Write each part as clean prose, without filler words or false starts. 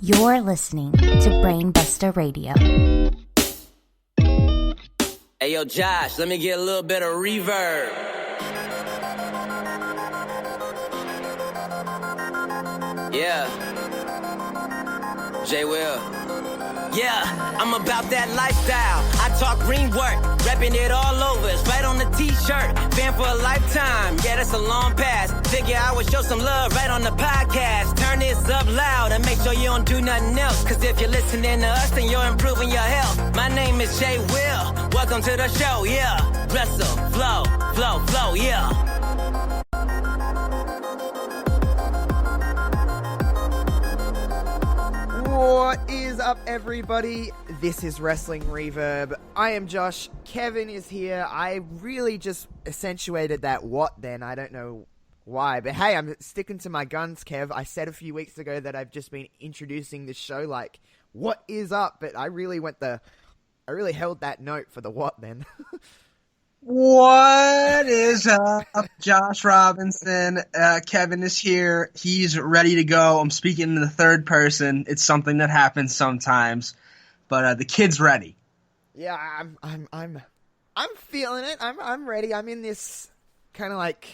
You're listening to Brainbuster Radio. Hey, yo, Josh, let me get a little bit of reverb. Yeah. J. Will. Yeah, I'm about that lifestyle. I talk green work, repping it all over. It's right on the t-shirt. Fan for a lifetime. Yeah, that's a long pass. Figure I would show some love right on the podcast. Turn this up loud and make sure you don't do nothing else. Cause if you're listening to us, then you're improving your health. My name is J. Will. Welcome to the show, yeah. Wrestle, flow, flow, flow, yeah. What is up, everybody? This is Wrestling Reverb. I am Josh. Kevin is here. I really just accentuated that what then. I don't know why, but hey, I'm sticking to my guns, Kev. I said a few weeks ago that I've just been introducing this show like, what is up? But I really held that note for the what then. What is up? Josh Robinson. Kevin is here. He's ready to go. I'm speaking in the third person. It's something that happens sometimes, but the kid's ready. Yeah, I'm feeling it. I'm ready. I'm in this kind of like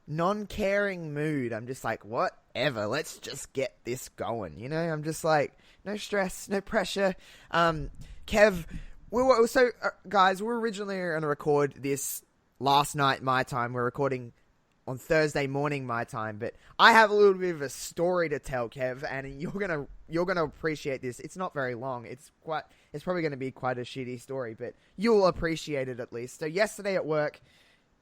non-caring mood. I'm just like, whatever. Let's just get this going. You know, I'm just like, no stress, no pressure. Kev. Guys, we're originally going to record this last night my time. We're recording on Thursday morning my time, but I have a little bit of a story to tell, Kev, and you're gonna appreciate this. It's not very long. It's probably going to be quite a shitty story, but you'll appreciate it at least. So yesterday at work,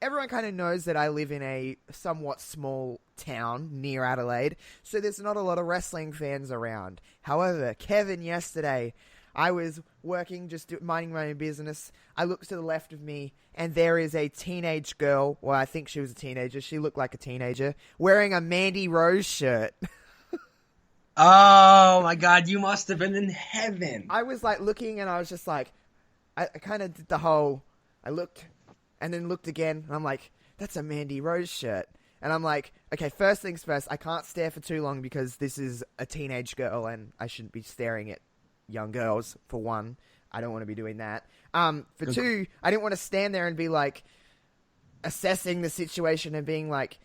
everyone kind of knows that I live in a somewhat small town near Adelaide, so there's not a lot of wrestling fans around. However, Kevin, yesterday, I was working, just minding my own business. I looked to the left of me, and there is a teenage girl. Well, I think she was a teenager. She looked like a teenager, wearing a Mandy Rose shirt. Oh, my God. You must have been in heaven. I was, like, looking, and I was just like, I kind of did the whole, I looked, and then looked again, and I'm like, that's a Mandy Rose shirt. And I'm like, okay, first things first, I can't stare for too long because this is a teenage girl, and I shouldn't be staring at young girls, for one. I don't want to be doing that. For two, I didn't want to stand there and be like assessing the situation and being like,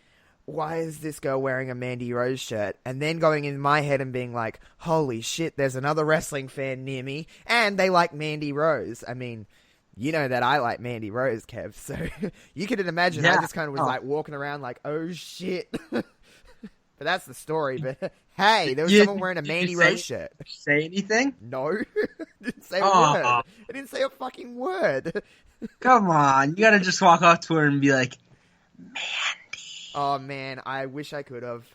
why is this girl wearing a Mandy Rose shirt? And then going in my head and being like, holy shit, there's another wrestling fan near me and they like Mandy Rose. I mean, you know that I like Mandy Rose, Kev, so you can imagine. Yeah. I just kind of was like walking around like, oh shit. But that's the story. But hey, there was someone wearing a Mandy Rose shirt. Say anything? No. Didn't say a word. I didn't say a fucking word. Come on. You gotta just walk up to her and be like, Mandy. Oh, man. I wish I could have.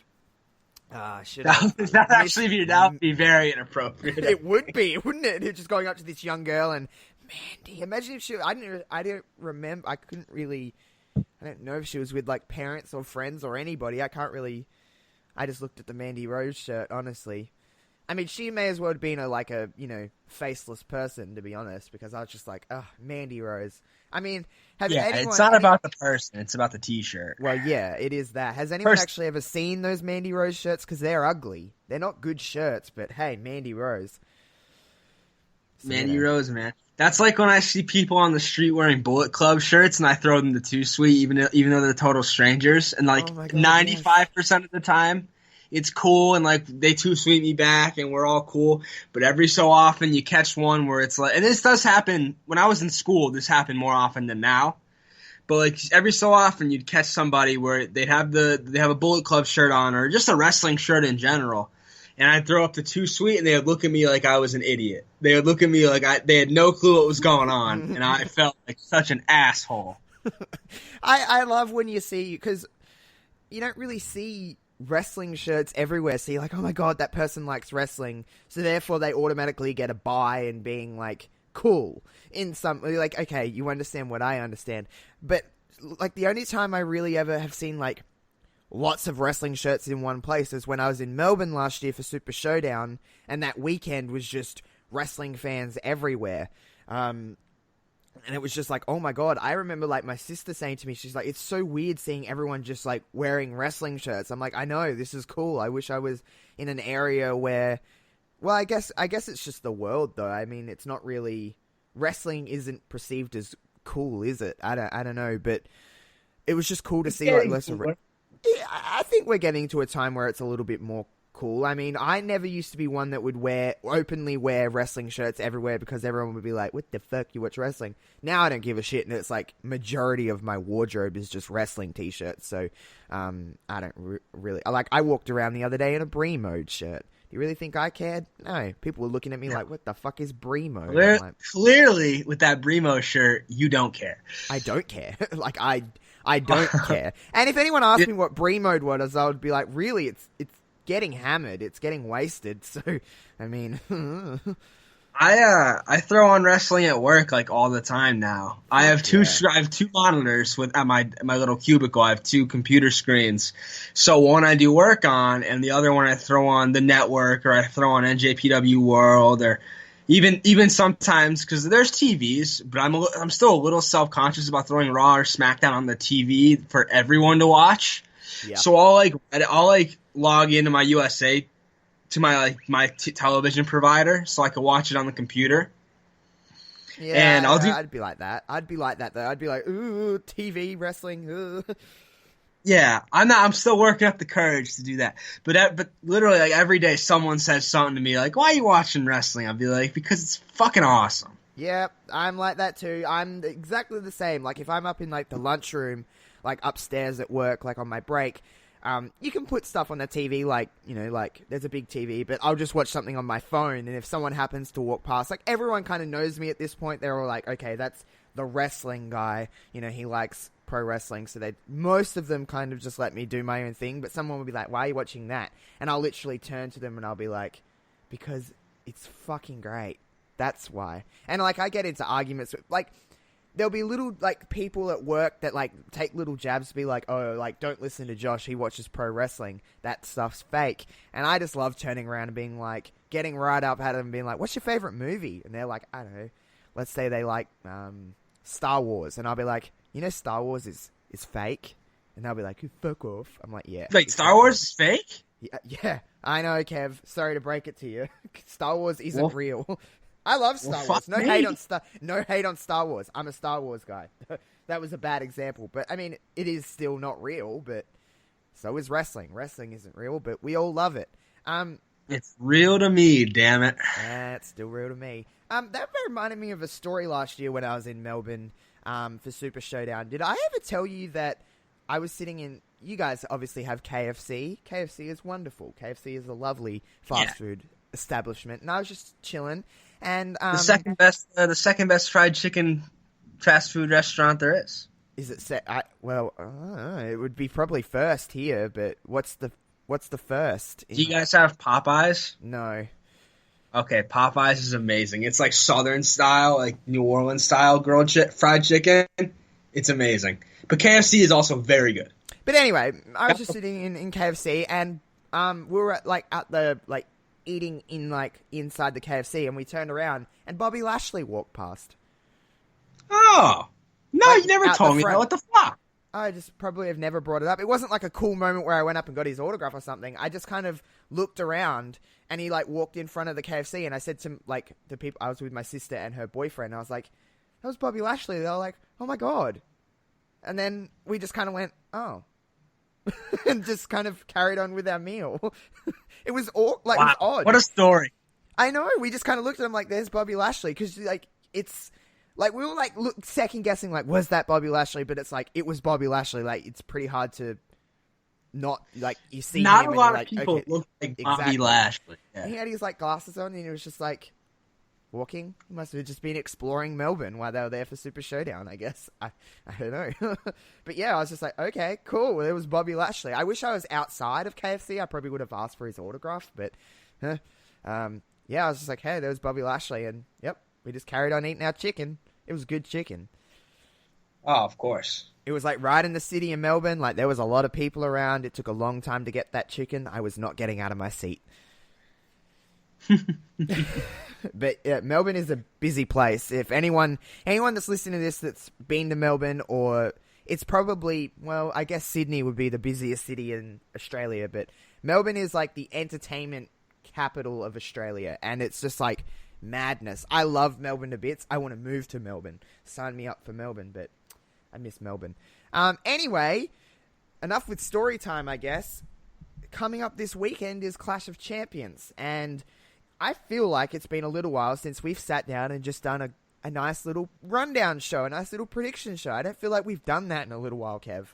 That would be very inappropriate. It would be, wouldn't it? Just going up to this young girl and, Mandy. Imagine if she... I didn't remember. I couldn't really... I don't know if she was with, like, parents or friends or anybody. I can't really... I just looked at the Mandy Rose shirt, honestly. I mean, she may as well have been a faceless person, to be honest, because I was just like, Mandy Rose. I mean, it's not about the person, it's about the t-shirt. Well, yeah, it is that. Has anyone actually ever seen those Mandy Rose shirts? Because they're ugly. They're not good shirts, but hey, Mandy Rose. So, Mandy Rose, man. That's like when I see people on the street wearing Bullet Club shirts and I throw them the Too Sweet, even though they're total strangers. And like 95% of the time, it's cool and like they Too Sweet me back and we're all cool. But every so often you catch one where it's like, and this does happen when I was in school. This happened more often than now. But like every so often you'd catch somebody where they have a Bullet Club shirt on or just a wrestling shirt in general. And I'd throw up the Too Sweet, and they would look at me like I was an idiot. They would look at me like they had no clue what was going on, and I felt like such an asshole. I love when you see, because you don't really see wrestling shirts everywhere. So you're like, oh my god, that person likes wrestling. So therefore they automatically get a buy and being like, cool. In some, like, okay, you understand what I understand. But like the only time I really ever have seen like lots of wrestling shirts in one place is when I was in Melbourne last year for Super Showdown, and that weekend was just wrestling fans everywhere. And it was just like, oh my god, I remember like my sister saying to me, she's like, it's so weird seeing everyone just like wearing wrestling shirts. I'm like, I know, this is cool. I wish I was in an area where Well, I guess it's just the world, though. I mean, it's not really... Wrestling isn't perceived as cool, is it? I don't know, but it was just cool to see like less of it. Yeah, I think we're getting to a time where it's a little bit more cool. I mean, I never used to be one that would openly wear wrestling shirts everywhere because everyone would be like, what the fuck, you watch wrestling? Now I don't give a shit, and it's like majority of my wardrobe is just wrestling t-shirts, so I don't really... I walked around the other day in a Brie Mode shirt. You really think I cared? No. People were looking at me like, what the fuck is Bremo? Like, clearly, with that Bremo shirt, you don't care. I don't care. I don't care. And if anyone asked me what Bremo was, I would be like, really? It's getting hammered. It's getting wasted. So, I mean... I throw on wrestling at work like all the time now. I have two monitors at my little cubicle. I have 2 computer screens. So one I do work on, and the other one I throw on the network, or I throw on NJPW World, or even sometimes because there's TVs, but I'm still a little self-conscious about throwing Raw or SmackDown on the TV for everyone to watch. Yeah. So I'll log into my USA to my television provider so I can watch it on the computer. Yeah, and I'd be like that. I'd be like that though. I'd be like, ooh, TV wrestling. Ooh. Yeah, I'm still working up the courage to do that. But literally, like every day, someone says something to me like, "Why are you watching wrestling?" I'll be like, "Because it's fucking awesome." Yeah, I'm like that too. I'm exactly the same. Like if I'm up in like the lunchroom, like upstairs at work, like on my break. You can put stuff on the TV, like, you know, like, there's a big TV, but I'll just watch something on my phone, and if someone happens to walk past, like, everyone kind of knows me at this point, they're all like, okay, that's the wrestling guy, you know, he likes pro wrestling, so most of them kind of just let me do my own thing, but someone will be like, why are you watching that? And I'll literally turn to them, and I'll be like, because it's fucking great, that's why. And, like, I get into arguments with, like... There'll be little, like, people at work that, like, take little jabs to be like, oh, like, don't listen to Josh, he watches pro wrestling. That stuff's fake. And I just love turning around and being like, getting right up at them and being like, what's your favorite movie? And they're like, I don't know. Let's say they like Star Wars. And I'll be like, you know Star Wars is fake? And they'll be like, fuck off. I'm like, yeah. Wait, Star Wars is fake? Yeah, I know, Kev. Sorry to break it to you. Star Wars isn't real. I love Star Wars. No hate on Star Wars. I'm a Star Wars guy. That was a bad example. But, I mean, it is still not real, but so is wrestling. Wrestling isn't real, but we all love it. It's real to me, damn it. Yeah, it's still real to me. That reminded me of a story last year when I was in Melbourne for Super Showdown. Did I ever tell you that I was sitting in... You guys obviously have KFC. KFC is wonderful. KFC is a lovely fast food establishment. And I was just chilling... And the second best fried chicken fast food restaurant there is. Is it? It would be probably first here. But what's the first? Do you guys have Popeyes? No. Okay, Popeyes is amazing. It's like Southern style, like New Orleans style fried chicken. It's amazing. But KFC is also very good. But anyway, I was just sitting in KFC, and we were at the eating in inside the KFC, and we turned around and Bobby Lashley walked past. Oh no, you never told me that. What the fuck? I just probably have never brought it up. It wasn't like a cool moment where I went up and got his autograph or something. I just kind of looked around, and he walked in front of the KFC, and I said to the people, I was with my sister and her boyfriend, I was like, that was Bobby Lashley. They were like, oh my god. And then we just kind of went, oh. And just kind of carried on with our meal. It was all wow. It was odd. What a story! I know. We just kind of looked at him like, "There's Bobby Lashley," because it's we were second guessing, was that Bobby Lashley? But it's it was Bobby Lashley. It's pretty hard to not you see. Not him a lot and of people okay, look like Bobby Lashley. Yeah. He had his glasses on, and he was just walking. He must have just been exploring Melbourne while they were there for Super Showdown, I guess. I don't know. But yeah, I was just like, okay, cool. Well, there was Bobby Lashley. I wish I was outside of KFC. I probably would have asked for his autograph, but yeah, I was just like, hey, there was Bobby Lashley, and yep, we just carried on eating our chicken. It was good chicken. Oh, of course. It was right in the city of Melbourne. There was a lot of people around. It took a long time to get that chicken. I was not getting out of my seat. But yeah, Melbourne is a busy place. If anyone that's listening to this that's been to Melbourne, or it's probably, I guess Sydney would be the busiest city in Australia, but Melbourne is the entertainment capital of Australia, and it's just like madness. I love Melbourne to bits. I want to move to Melbourne. Sign me up for Melbourne, but I miss Melbourne. Anyway, enough with story time, I guess. Coming up this weekend is Clash of Champions, and I feel like it's been a little while since we've sat down and just done a nice little rundown show, a nice little prediction show. I don't feel like we've done that in a little while, Kev.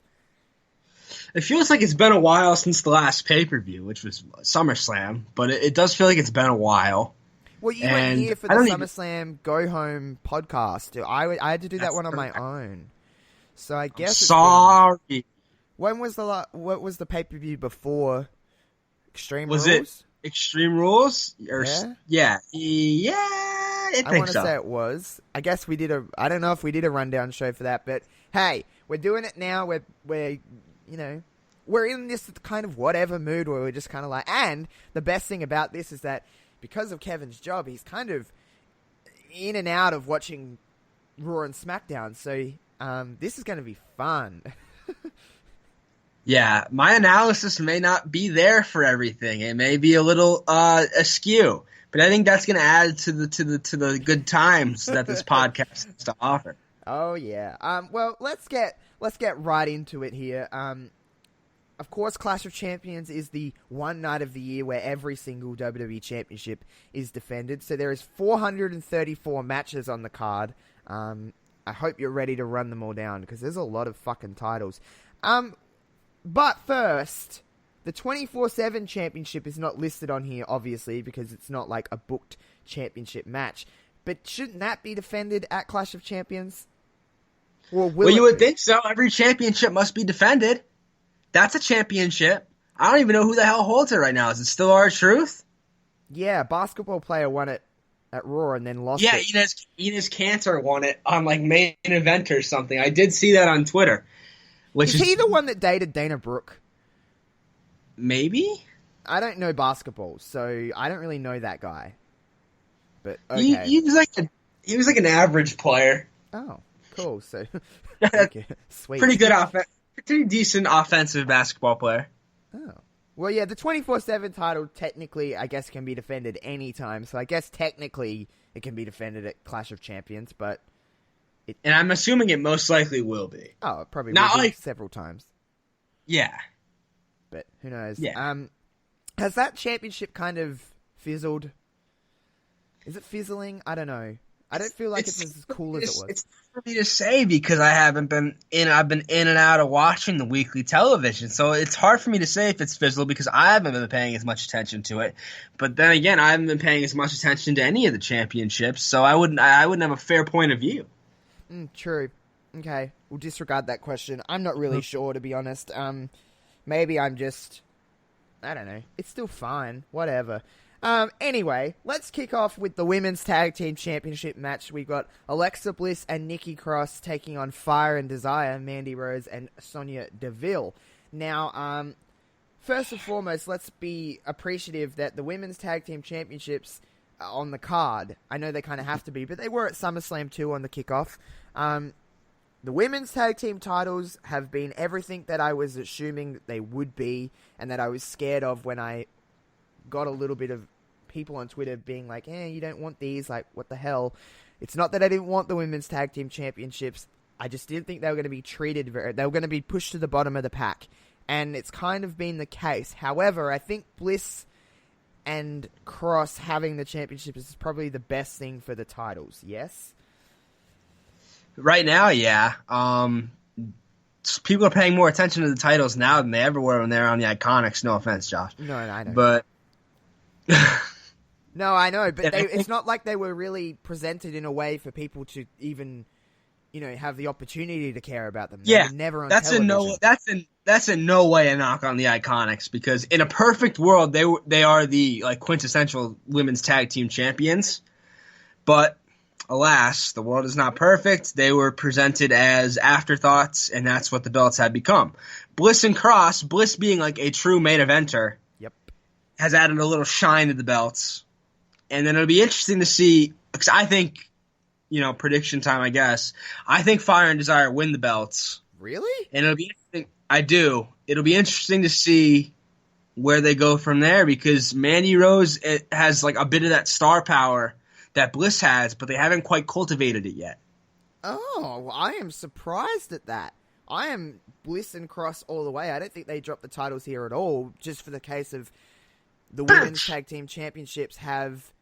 It feels like it's been a while since the last pay-per-view, which was SummerSlam, but it does feel like it's been a while. Well, you weren't here for the SummerSlam Go Home podcast. I had to do that one on my own. So I guess sorry. What was the pay-per-view before Extreme Rules? Was it Extreme Rules? Yeah. I want to say it was. I guess we did I don't know if we did a rundown show for that, but hey, we're doing it now. We're in this kind of whatever mood where we're just kind of like, and the best thing about this is that because of Kevin's job, he's kind of in and out of watching Raw and SmackDown. So this is going to be fun. Yeah, my analysis may not be there for everything. It may be a little askew, but I think that's going to add to the good times that this podcast has to offer. Oh yeah. Well, let's get right into it here. Of course, Clash of Champions is the one night of the year where every single WWE Championship is defended. So there is 434 matches on the card. I hope you're ready to run them all down because there's a lot of fucking titles. But first, the 24/7 Championship is not listed on here, obviously, because it's not like a booked championship match. But shouldn't that be defended at Clash of Champions? Well, you would think so. Every championship must be defended. That's a championship. I don't even know who the hell holds it right now. Is it still R-Truth? Yeah, a basketball player won it at Raw and then lost it. Yeah, Enes Kanter won it on like main event or something. I did see that on Twitter. Is he the one that dated Dana Brooke? Maybe? I don't know basketball, so I don't really know that guy. But okay. He was like an average player. Oh, cool. So okay. Sweet. Pretty decent offensive basketball player. Oh. Well, yeah, the 24/7 title technically, I guess, can be defended anytime. So I guess technically it can be defended at Clash of Champions, but and I'm assuming it most likely will be. Oh, it probably Not will be like several times. Yeah. But who knows? Yeah. Has that championship kind of fizzled? Is it fizzling? I don't know. I don't feel like it's as cool as it was. It's hard for me to say because I've been in and out of watching the weekly television. So it's hard for me to say if it's fizzled because I haven't been paying as much attention to it. But then again, I haven't been paying as much attention to any of the championships, so I wouldn't have a fair point of view. True. Okay, we'll disregard that question. I'm not really sure, to be honest. Maybe I'm just... I don't know. It's still fine. Whatever. Anyway, let's kick off with the Women's Tag Team Championship match. We've got Alexa Bliss and Nikki Cross taking on Fire and Desire, Mandy Rose and Sonya Deville. Now, first and foremost, let's be appreciative that the Women's Tag Team Championships are on the card. I know they kind of have to be, but they were at SummerSlam 2 on the kickoff. The women's tag team titles have been everything that I was assuming they would be and that I was scared of when I got a little bit of people on Twitter being like, you don't want these, like, what the hell? It's not that I didn't want the women's tag team championships. I just didn't think they were going to be treated they were going to be pushed to the bottom of the pack. And it's kind of been the case. However, I think Bliss and Cross having the championships is probably the best thing for the titles, yes? Right now, yeah. People are paying more attention to the titles now than they ever were when they were on the Iconics. No offense, Josh. No, I know. But no, I know. But it's not like they were really presented in a way for people to even, have the opportunity to care about them. They were never on television. That's in no way a knock on the Iconics because in a perfect world, they are the quintessential women's tag team champions, but. Alas, the world is not perfect. They were presented as afterthoughts, and that's what the belts had become. Bliss and Cross, Bliss being a true main eventer, yep, has added a little shine to the belts. And then it'll be interesting to see, because I think, prediction time, I guess. I think Fire and Desire win the belts. Really? And it'll be interesting. I do. It'll be interesting to see where they go from there, because Mandy Rose has like a bit of that star power that Bliss has, but they haven't quite cultivated it yet. Oh, well, I am surprised at that. I am Bliss and Cross all the way. I don't think they dropped the titles here at all, just for the case of the Women's Tag Team Championships have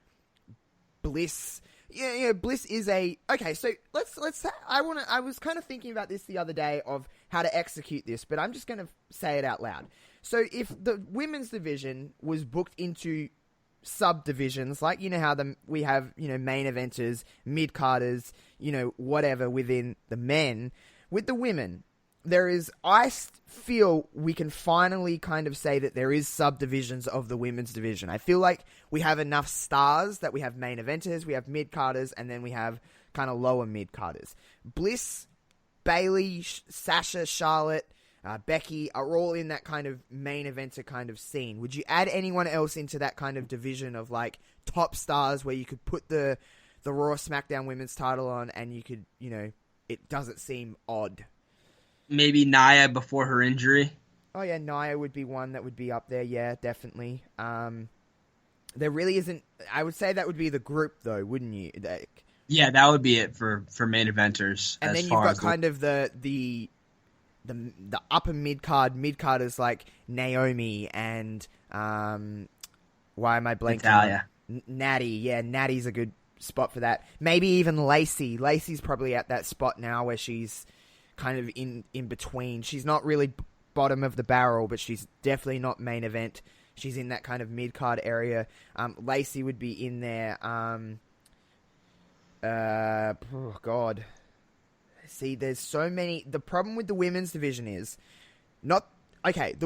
Bliss. Yeah, Bliss is a... Okay, so let's I was kind of thinking about this the other day of how to execute this, but I'm just going to say it out loud. So if the women's division was booked into subdivisions, like, you know how we have, you know, main eventers, mid-carders, you know, whatever within the men, with the women, I feel we can finally kind of say that there is subdivisions of the women's division. I feel like we have enough stars that we have main eventers, we have mid-carders, and then we have kind of lower mid-carders. Bliss, Bayley, Sasha, Charlotte, Becky are all in that kind of main eventer kind of scene. Would you add anyone else into that kind of division of like top stars where you could put the Raw SmackDown women's title on and you could, you know, it doesn't seem odd? Maybe Nia before her injury. Oh yeah, Nia would be one that would be up there. Yeah, definitely. There really isn't. I would say that would be the group though, wouldn't you? Yeah, that would be it for main eventers. And then you've got kind of the upper mid-carders like Naomi and why am I blanking? Natalia. Natty. Yeah, Natty's a good spot for that. Maybe even Lacey. Lacey's probably at that spot now where she's kind of in between. She's not really bottom of the barrel, but she's definitely not main event. She's in that kind of mid-card area. Lacey would be in there. Oh God. See, there's so many. The problem with the women's division is the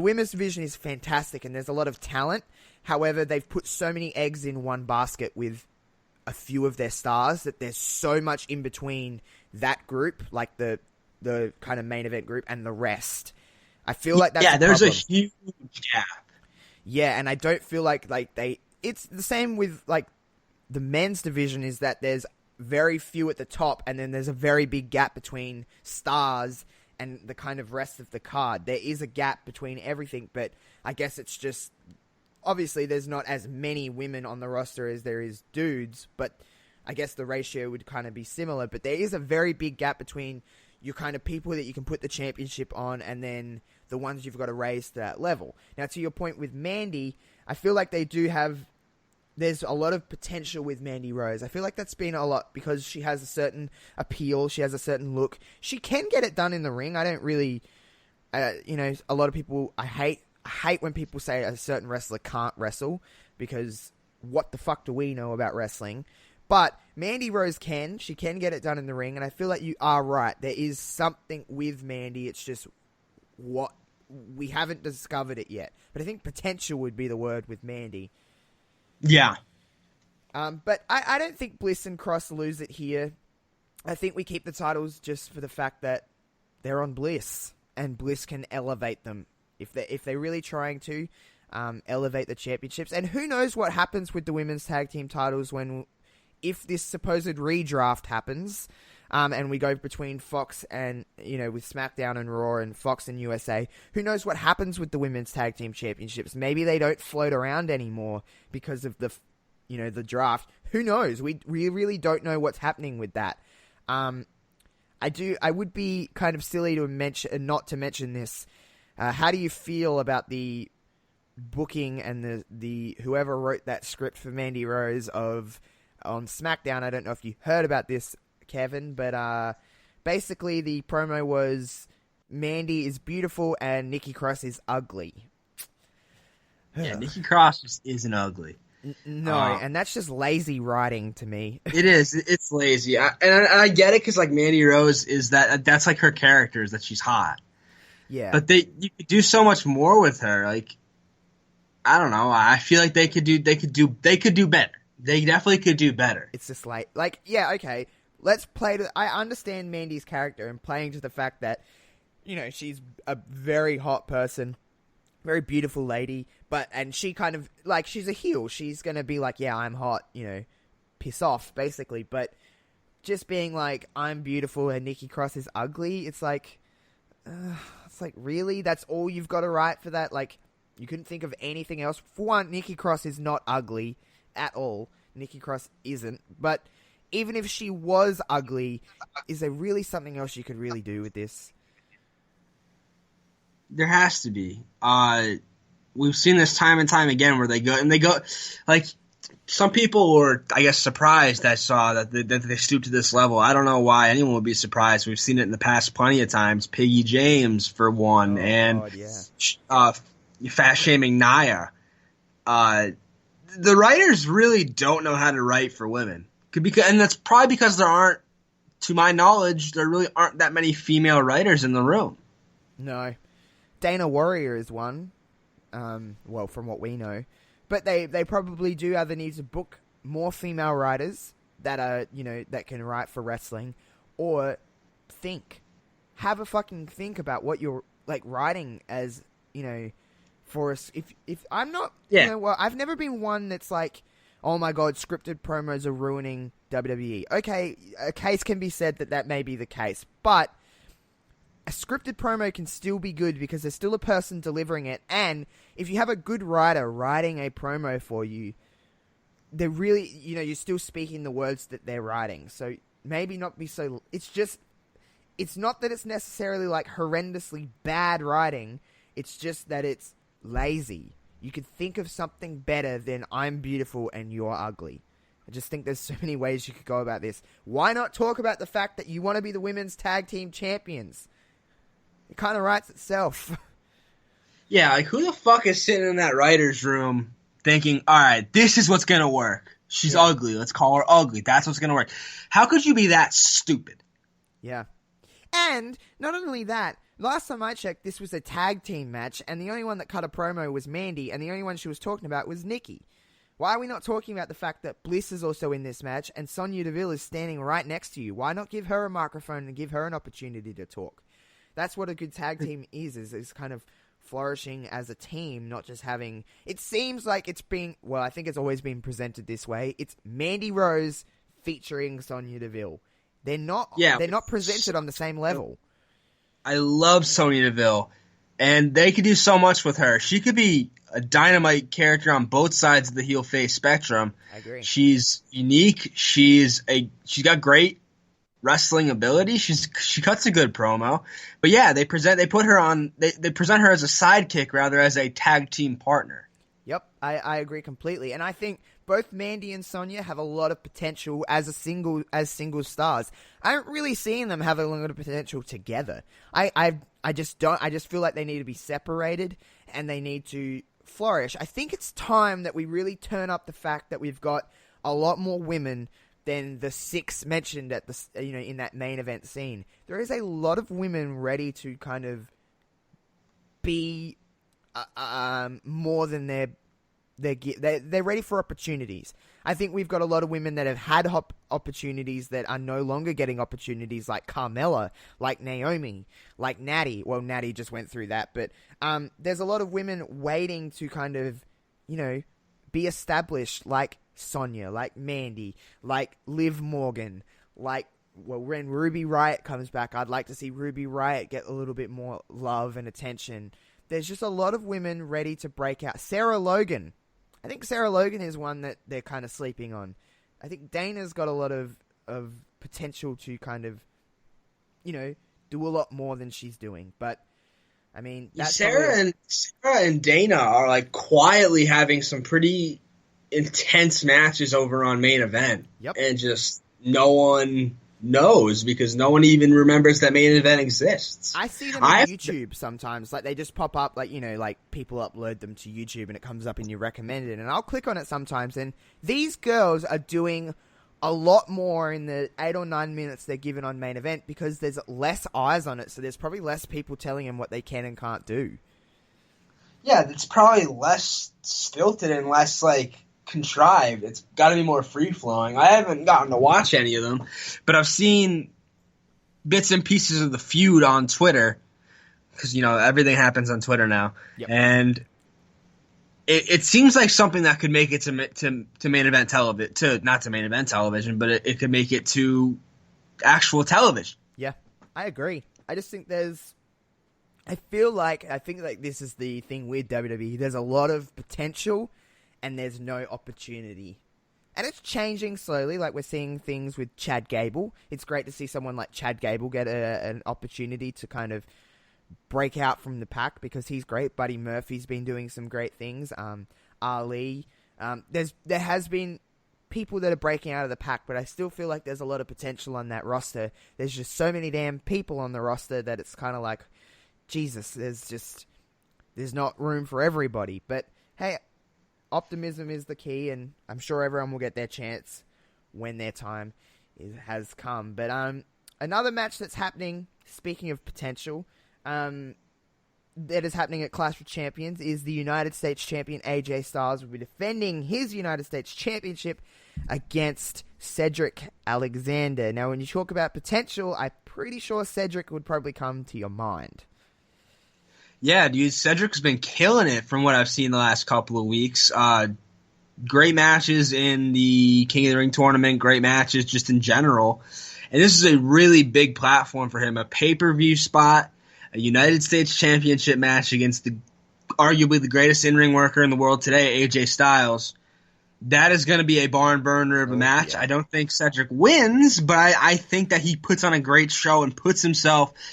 women's division is fantastic and there's a lot of talent. However, they've put so many eggs in one basket with a few of their stars that there's so much in between that group, like the kind of main event group, and the rest. I feel like that's there's a huge gap. Yeah, and I don't feel like it's the same with like the men's division, is that there's very few at the top, and then there's a very big gap between stars and the kind of rest of the card. There is a gap between everything, but I guess it's just obviously there's not as many women on the roster as there is dudes, but I guess the ratio would kind of be similar. But there is a very big gap between your kind of people that you can put the championship on and then the ones you've got to raise to that level. Now, to your point with Mandy, I feel like there's a lot of potential with Mandy Rose. I feel like that's been a lot because she has a certain appeal. She has a certain look. She can get it done in the ring. I don't really, a lot of people, I hate when people say a certain wrestler can't wrestle, because what the fuck do we know about wrestling? But Mandy Rose can. She can get it done in the ring, and I feel like you are right. There is something with Mandy. It's just what we haven't discovered it yet. But I think potential would be the word with Mandy. Yeah. But I don't think Bliss and Cross lose it here. I think we keep the titles just for the fact that they're on Bliss, and Bliss can elevate them if they're really trying to elevate the championships. And who knows what happens with the women's tag team titles if this supposed redraft happens, and we go between Fox and, with SmackDown and Raw and Fox and USA, who knows what happens with the women's tag team championships? Maybe they don't float around anymore because of the draft. Who knows? We really don't know what's happening with that. I would be kind of silly to not to mention this. How do you feel about the booking and the whoever wrote that script for Mandy Rose on SmackDown? I don't know if you heard about this, Kevin, but basically the promo was Mandy is beautiful and Nikki Cross is ugly. Yeah, Nikki Cross just isn't ugly. No, and that's just lazy writing to me. It is. It's lazy. I get it because like Mandy Rose is that's like her character, is that she's hot. Yeah. But you could do so much more with her. Like, I don't know. I feel like they could do better. They definitely could do better. It's just like, yeah, okay. Let's play I understand Mandy's character and playing to the fact that, she's a very hot person, very beautiful lady, and she kind of, like, she's a heel. She's going to be like, yeah, I'm hot, piss off, basically. But just being like, I'm beautiful and Nikki Cross is ugly, it's like, really? That's all you've got to write for that? Like, You couldn't think of anything else. For one, Nikki Cross is not ugly at all. Nikki Cross isn't. But even if she was ugly, is there really something else you could really do with this? There has to be. We've seen this time and time again where they go like some people were, I guess, surprised. I saw that they stooped to this level. I don't know why anyone would be surprised. We've seen it in the past plenty of times. Piggy James for one, fat shaming Nia. The writers really don't know how to write for women, and that's probably because there aren't, to my knowledge, there really aren't that many female writers in the room. No. Dana Warrior is one, well, from what we know. But they probably do either need to book more female writers that are, that can write for wrestling, or have a fucking think about what you're, writing as, for us. If I'm not, I've never been one that's like, oh my god, scripted promos are ruining WWE. Okay, a case can be said that may be the case, but a scripted promo can still be good because there's still a person delivering it, and if you have a good writer writing a promo for you, they're really, you're still speaking the words that they're writing. So maybe not be so... It's not that it's necessarily horrendously bad writing, it's just that it's lazy. You could think of something better than I'm beautiful and you're ugly. I just think there's so many ways you could go about this. Why not talk about the fact that you want to be the women's tag team champions? It kind of writes itself. Yeah, who the fuck is sitting in that writer's room thinking, all right, this is what's going to work. She's ugly. Let's call her ugly. That's what's going to work. How could you be that stupid? Yeah. And not only that, last time I checked, this was a tag team match, and the only one that cut a promo was Mandy, and the only one she was talking about was Nikki. Why are we not talking about the fact that Bliss is also in this match, and Sonya Deville is standing right next to you? Why not give her a microphone and give her an opportunity to talk? That's what a good tag team is kind of flourishing as a team, not just having... It seems like it's being... Well, I think it's always been presented this way. It's Mandy Rose featuring Sonya Deville. They're not presented on the same level. I love Sonya Deville, and they could do so much with her. She could be a dynamite character on both sides of the heel-face spectrum. I agree. She's unique. She's got great wrestling ability. She cuts a good promo. But yeah, they present her as a sidekick rather as a tag team partner. Yep, I agree completely. And I think both Mandy and Sonya have a lot of potential as single stars. I don't really see them have a lot of potential together. I just don't. I just feel like they need to be separated and they need to flourish. I think it's time that we really turn up the fact that we've got a lot more women than the 6 mentioned at the in that main event scene. There is a lot of women ready to kind of be more than they're ready for opportunities. I think we've got a lot of women that have had opportunities that are no longer getting opportunities, like Carmella, like Naomi, like Natty. Well, Natty just went through that, but there's a lot of women waiting to kind of, be established, like Sonya, like Mandy, like Liv Morgan, like, well, when Ruby Riott comes back, I'd like to see Ruby Riott get a little bit more love and attention. There's just a lot of women ready to break out. Sarah Logan. I think Sarah Logan is one that they're kind of sleeping on. I think Dana's got a lot of potential to kind of, do a lot more than she's doing. But, I mean... Sarah and Dana are, quietly having some pretty intense matches over on Main Event. Yep. And just no one knows because no one even remembers that Main Event exists. I see them on YouTube sometimes. They just pop up, people upload them to YouTube and it comes up in your recommended, and I'll click on it sometimes, and these girls are doing a lot more in the 8 or 9 minutes they're given on Main Event because there's less eyes on it, so there's probably less people telling them what they can and can't do. Yeah, it's probably less stilted and less, contrived. It's got to be more free-flowing. I haven't gotten to watch any of them, but I've seen bits and pieces of the feud on Twitter because, everything happens on Twitter now. Yep. And it seems like something that could make it to main event television, not to main event television, but it could make it to actual television. Yeah, I agree. I just think there's I think like this is the thing with WWE. There's a lot of potential and there's no opportunity. And it's changing slowly. Like, we're seeing things with Chad Gable. It's great to see someone like Chad Gable get an opportunity to kind of break out from the pack because he's great. Buddy Murphy's been doing some great things. Ali. There has been people that are breaking out of the pack, but I still feel like there's a lot of potential on that roster. There's just so many damn people on the roster that it's kind of like, Jesus, there's not room for everybody. But hey, optimism is the key, and I'm sure everyone will get their chance when their time has come. But another match that's happening, speaking of potential, that is happening at Clash of Champions is the United States champion AJ Styles will be defending his United States Championship against Cedric Alexander. Now, when you talk about potential, I'm pretty sure Cedric would probably come to your mind. Yeah, dude, Cedric's been killing it from what I've seen the last couple of weeks. Great matches in the King of the Ring tournament, great matches just in general. And this is a really big platform for him, a pay-per-view spot, a United States Championship match against arguably the greatest in-ring worker in the world today, AJ Styles. That is going to be a barn burner of a match. Yeah. I don't think Cedric wins, but I think that he puts on a great show and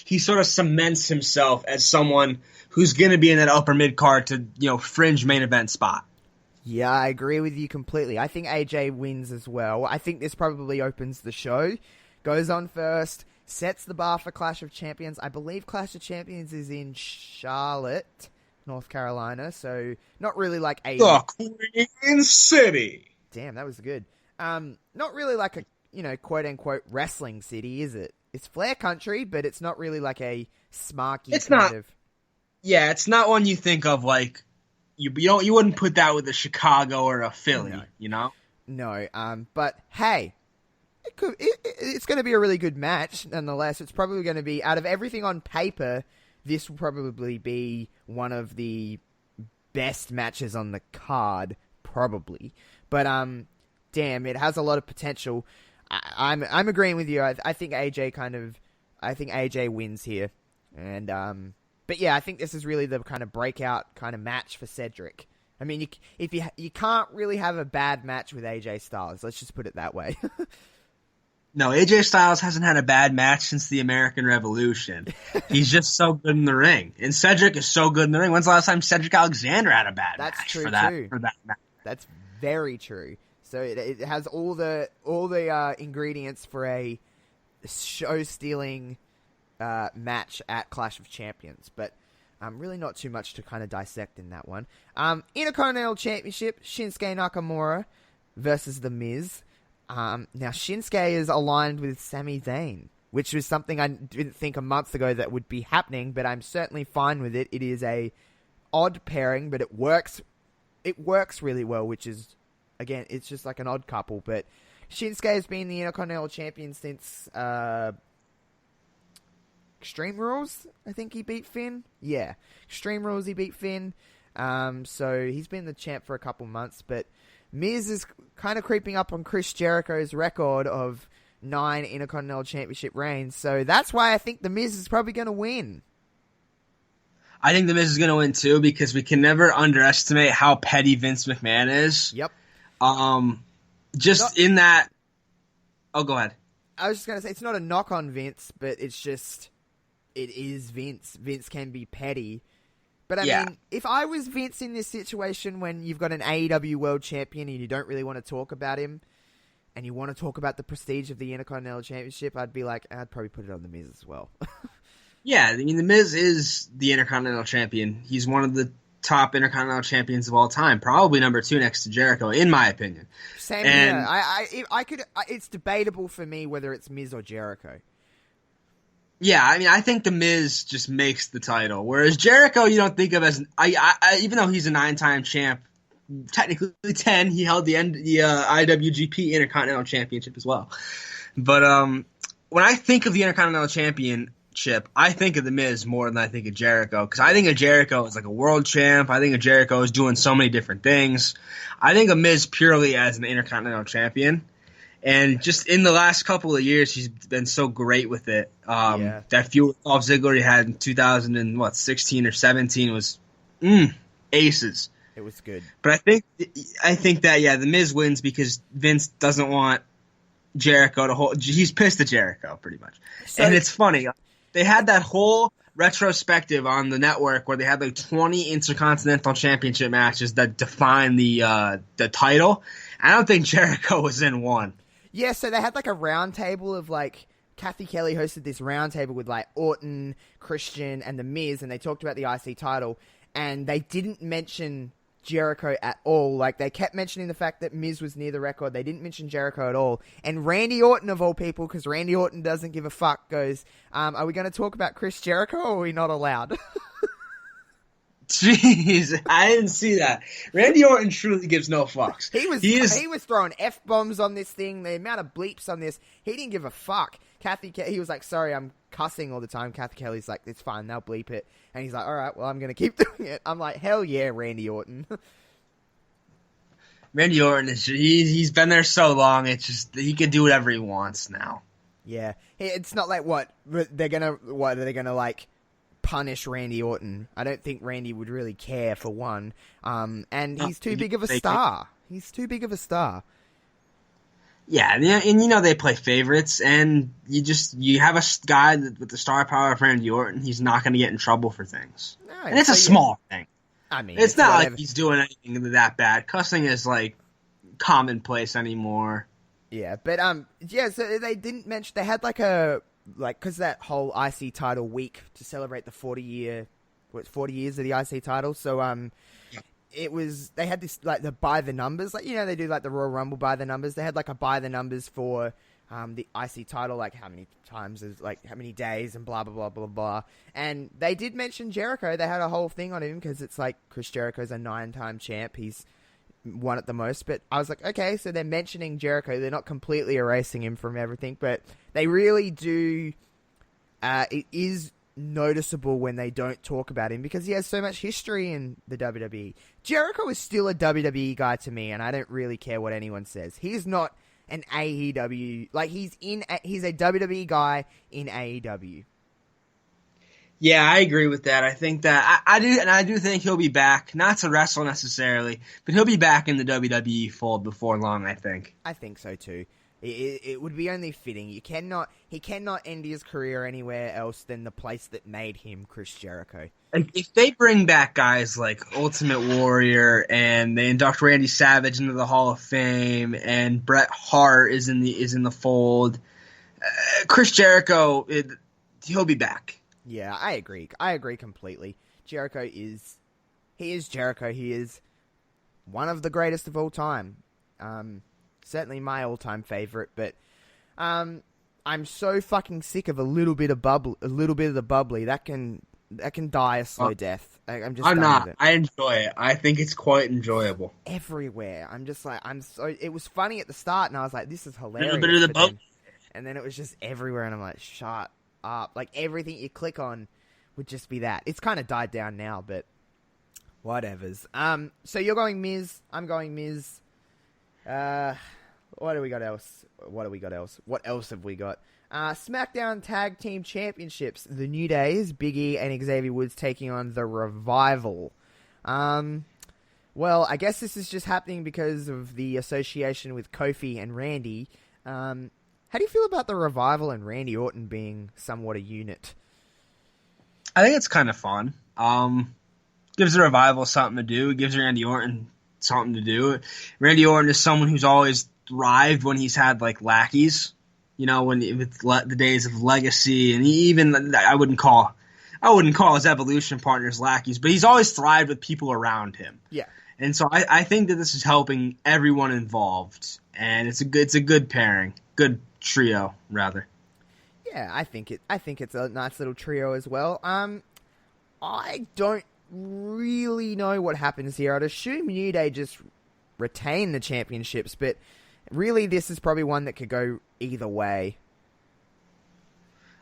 he sort of cements himself as someone who's going to be in that upper mid-card to, fringe main event spot. Yeah, I agree with you completely. I think AJ wins as well. I think this probably opens the show, goes on first, sets the bar for Clash of Champions. I believe Clash of Champions is in Charlotte, North Carolina, so not really like a... The Queen City! Damn, that was good. Not really like a, quote-unquote wrestling city, is it? It's Flair country, but it's not really like a smarky of... Yeah, it's not one you think of like you wouldn't put that with a Chicago or a Philly, No, but hey, it's going to be a really good match nonetheless. It's probably going to be, out of everything on paper, this will probably be one of the best matches on the card, probably. But damn, it has a lot of potential. I'm agreeing with you. I think AJ wins here, and but yeah, I think this is really the kind of breakout kind of match for Cedric. I mean, you can't really have a bad match with AJ Styles. Let's just put it that way. No, AJ Styles hasn't had a bad match since the American Revolution. He's just so good in the ring. And Cedric is so good in the ring. When's the last time Cedric Alexander had a bad match for that match? That's very true. So it has all the ingredients for a show-stealing match at Clash of Champions, but really not too much to kind of dissect in that one. Intercontinental Championship, Shinsuke Nakamura versus The Miz. Now, Shinsuke is aligned with Sami Zayn, which was something I didn't think a month ago that would be happening, but I'm certainly fine with it. It is a odd pairing, but it works. It works really well, which is, again, it's just like an odd couple, but Shinsuke has been the Intercontinental Champion since Extreme Rules, I think he beat Finn. Yeah, Extreme Rules he beat Finn. So he's been the champ for a couple months, but Miz is kind of creeping up on Chris Jericho's record of 9 Intercontinental Championship reigns. So that's why I think The Miz is probably going to win. I think The Miz is going to win too, because we can never underestimate how petty Vince McMahon is. Yep. In that... Oh, go ahead. I was just going to say, it's not a knock on Vince, but it's just... It is Vince. Vince can be petty. But I mean, if I was Vince in this situation when you've got an AEW World Champion and you don't really want to talk about him, and you want to talk about the prestige of the Intercontinental Championship, I'd be like, I'd probably put it on The Miz as well. Yeah, I mean, The Miz is the Intercontinental Champion. He's one of the top Intercontinental Champions of all time. Probably number 2 next to Jericho, in my opinion. Same here. I could. It's debatable for me whether it's Miz or Jericho. Yeah, I mean, I think The Miz just makes the title, whereas Jericho you don't think of as even though he's a 9-time champ, technically 10, he held the IWGP Intercontinental Championship as well. But when I think of the Intercontinental Championship, I think of The Miz more than I think of Jericho, because I think of Jericho as like a world champ. I think of Jericho as doing so many different things. I think of Miz purely as an Intercontinental Champion. And just in the last couple of years, he's been so great with it. That feud with Dolph Ziggler he had in 2016 or 17 was aces. It was good. But I think that the Miz wins because Vince doesn't want Jericho to hold. He's pissed at Jericho pretty much. So, and it's funny. They had that whole retrospective on the network where they had like 20 Intercontinental Championship matches that define the title. I don't think Jericho was in one. Yeah, so they had like a round table of like Kathy Kelly hosted this round table with like Orton, Christian, and The Miz, and they talked about the IC title, and they didn't mention Jericho at all. Like, they kept mentioning the fact that Miz was near the record. They didn't mention Jericho at all. And Randy Orton, of all people, because Randy Orton doesn't give a fuck, goes, are we going to talk about Chris Jericho, or are we not allowed? Jeez, I didn't see that. Randy Orton truly gives no fucks. He was throwing F-bombs on this thing, the amount of bleeps on this. He didn't give a fuck. He was like, sorry, I'm cussing all the time. Kathy Kelly's like, it's fine, they'll bleep it. And he's like, all right, well, I'm going to keep doing it. I'm like, hell yeah, Randy Orton. Randy Orton, he's been there so long, it's just, he can do whatever he wants now. Yeah. It's not like, are they going to, like, punish Randy Orton? I don't think Randy would really care, for one. And he's too big of a star. He's too big of a star. Yeah, and they play favorites, and you have a guy with the star power of Randy Orton, he's not going to get in trouble for things. No, and it's a small thing. I mean, it's not like he's doing anything that bad. Cussing is like commonplace anymore. Yeah, but so they didn't mention, they had because that whole IC title week to celebrate the 40 years of the IC title. So they had this like the by the numbers, like they do like the Royal Rumble by the numbers. They had like a by the numbers for the IC title, like how many times, like how many days, and blah blah blah blah blah. And they did mention Jericho. They had a whole thing on him because it's like Chris Jericho's a 9-time champ. He's won at the most. But I was like, okay, so they're mentioning Jericho. They're not completely erasing him from everything, but they really do. It is noticeable when they don't talk about him because he has so much history in the WWE. Jericho is still a WWE guy to me, and I don't really care what anyone says. He's not an AEW, like he's a WWE guy in AEW. Yeah, I agree with that. I think that I do think he'll be back, not to wrestle necessarily, but he'll be back in the WWE fold before long, I think. I think so too. It would be only fitting. He cannot end his career anywhere else than the place that made him Chris Jericho. If they bring back guys like Ultimate Warrior and they induct Randy Savage into the Hall of Fame and Bret Hart is in the fold, Chris Jericho, he'll be back. Yeah, I agree. I agree completely. Jericho is Jericho. He is one of the greatest of all time. Certainly my all-time favorite, but I'm so fucking sick of a little bit of the bubbly that can die a slow death. I'm not. With it. I enjoy it. I think it's quite enjoyable. Everywhere. I'm just like, it was funny at the start, and I was like, this is hilarious. A little bit of the bubbly. And then it was just everywhere, and I'm like, shut up. Like, everything you click on would just be that. It's kind of died down now, but whatevers. So you're going Miz. I'm going Miz. What do we got else? What else have we got? SmackDown Tag Team Championships. The New Days, Big E and Xavier Woods taking on The Revival. Well, I guess this is just happening because of the association with Kofi and Randy. How do you feel about The Revival and Randy Orton being somewhat a unit? I think it's kind of fun. Gives The Revival something to do. It gives Randy Orton something to do. Randy Orton is someone who's always thrived when he's had like lackeys, with the days of Legacy, and even I wouldn't call his Evolution partners lackeys, but he's always thrived with people around him. Yeah, and so I think that this is helping everyone involved, and it's a good pairing, good trio rather. Yeah, I think it's a nice little trio as well. I don't really know what happens here. I'd assume New Day just retain the championships, but really this is probably one that could go either way.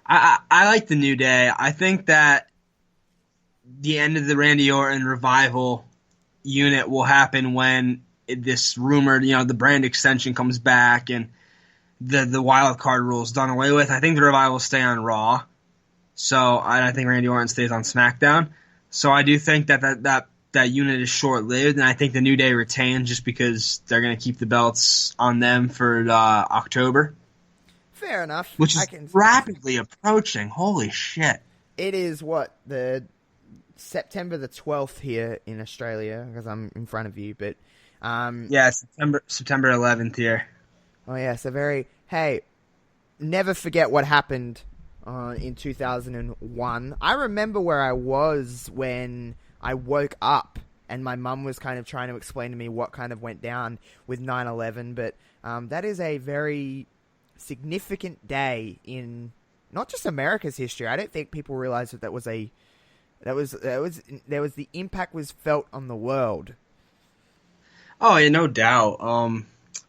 I like the New Day. I think that the end of the Randy Orton Revival unit will happen when this rumored, the brand extension comes back, and the wild card rule is done away with. I think the Revival will stay on Raw. So I think Randy Orton stays on SmackDown. So I do think that unit is short-lived, and I think the New Day retains just because they're going to keep the belts on them for October. Fair enough. Which is rapidly approaching. Holy shit. It is the September the 12th here in Australia, because I'm in front of you, but... yeah, September 11th here. Oh, yeah, so hey, never forget what happened in 2001. I remember where I was when I woke up, and my mum was kind of trying to explain to me what kind of went down with 9/11, but that is a very significant day in not just America's history. I don't think people realize that the impact was felt on the world. Oh, yeah, no doubt.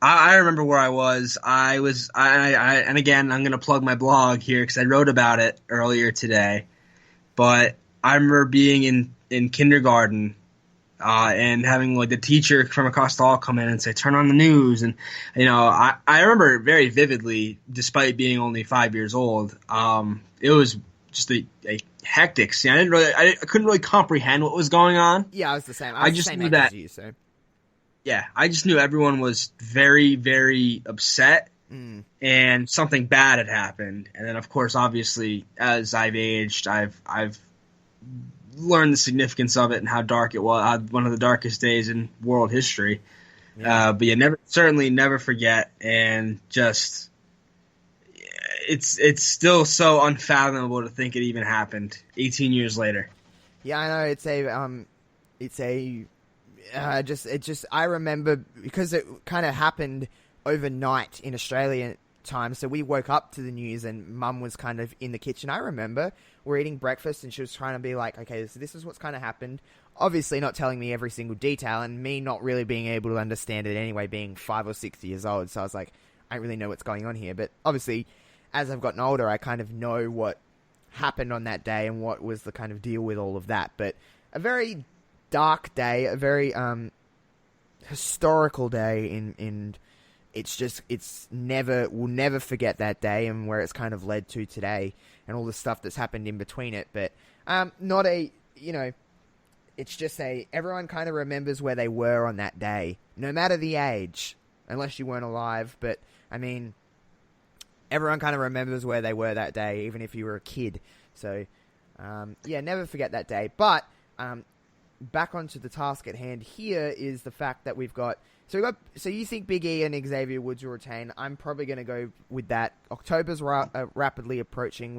I remember where I was. And again, I'm going to plug my blog here because I wrote about it earlier today. But I remember being in kindergarten and having like the teacher from across the hall come in and say, "Turn on the news." And I remember it very vividly, despite being only 5 years old. It was just a hectic scene. I couldn't really comprehend what was going on. Yeah, I was the same. I just knew that. As you, so. Yeah, I just knew everyone was very, very upset and something bad had happened. And then, of course, obviously, as I've aged, I've learned the significance of it and how dark it was. One of the darkest days in world history. Yeah. But yeah, certainly never forget. And just, it's still so unfathomable to think it even happened 18 years later. Yeah, I know. I remember because it kind of happened overnight in Australian time. So we woke up to the news and Mum was kind of in the kitchen. I remember we're eating breakfast and she was trying to be like, okay, so this is what's kind of happened. Obviously not telling me every single detail and me not really being able to understand it anyway, being 5 or 6 years old. So I was like, I don't really know what's going on here. But obviously, as I've gotten older, I kind of know what happened on that day and what was the kind of deal with all of that. But a very dark day, a very historical day in we'll never forget that day and where it's kind of led to today and all the stuff that's happened in between it. But it's just everyone kind of remembers where they were on that day, no matter the age, unless you weren't alive. But I mean, everyone kind of remembers where they were that day, even if you were a kid. So never forget that day. But back onto the task at hand here is the fact that so you think Big E and Xavier Woods will retain. I'm probably going to go with that. October's rapidly approaching.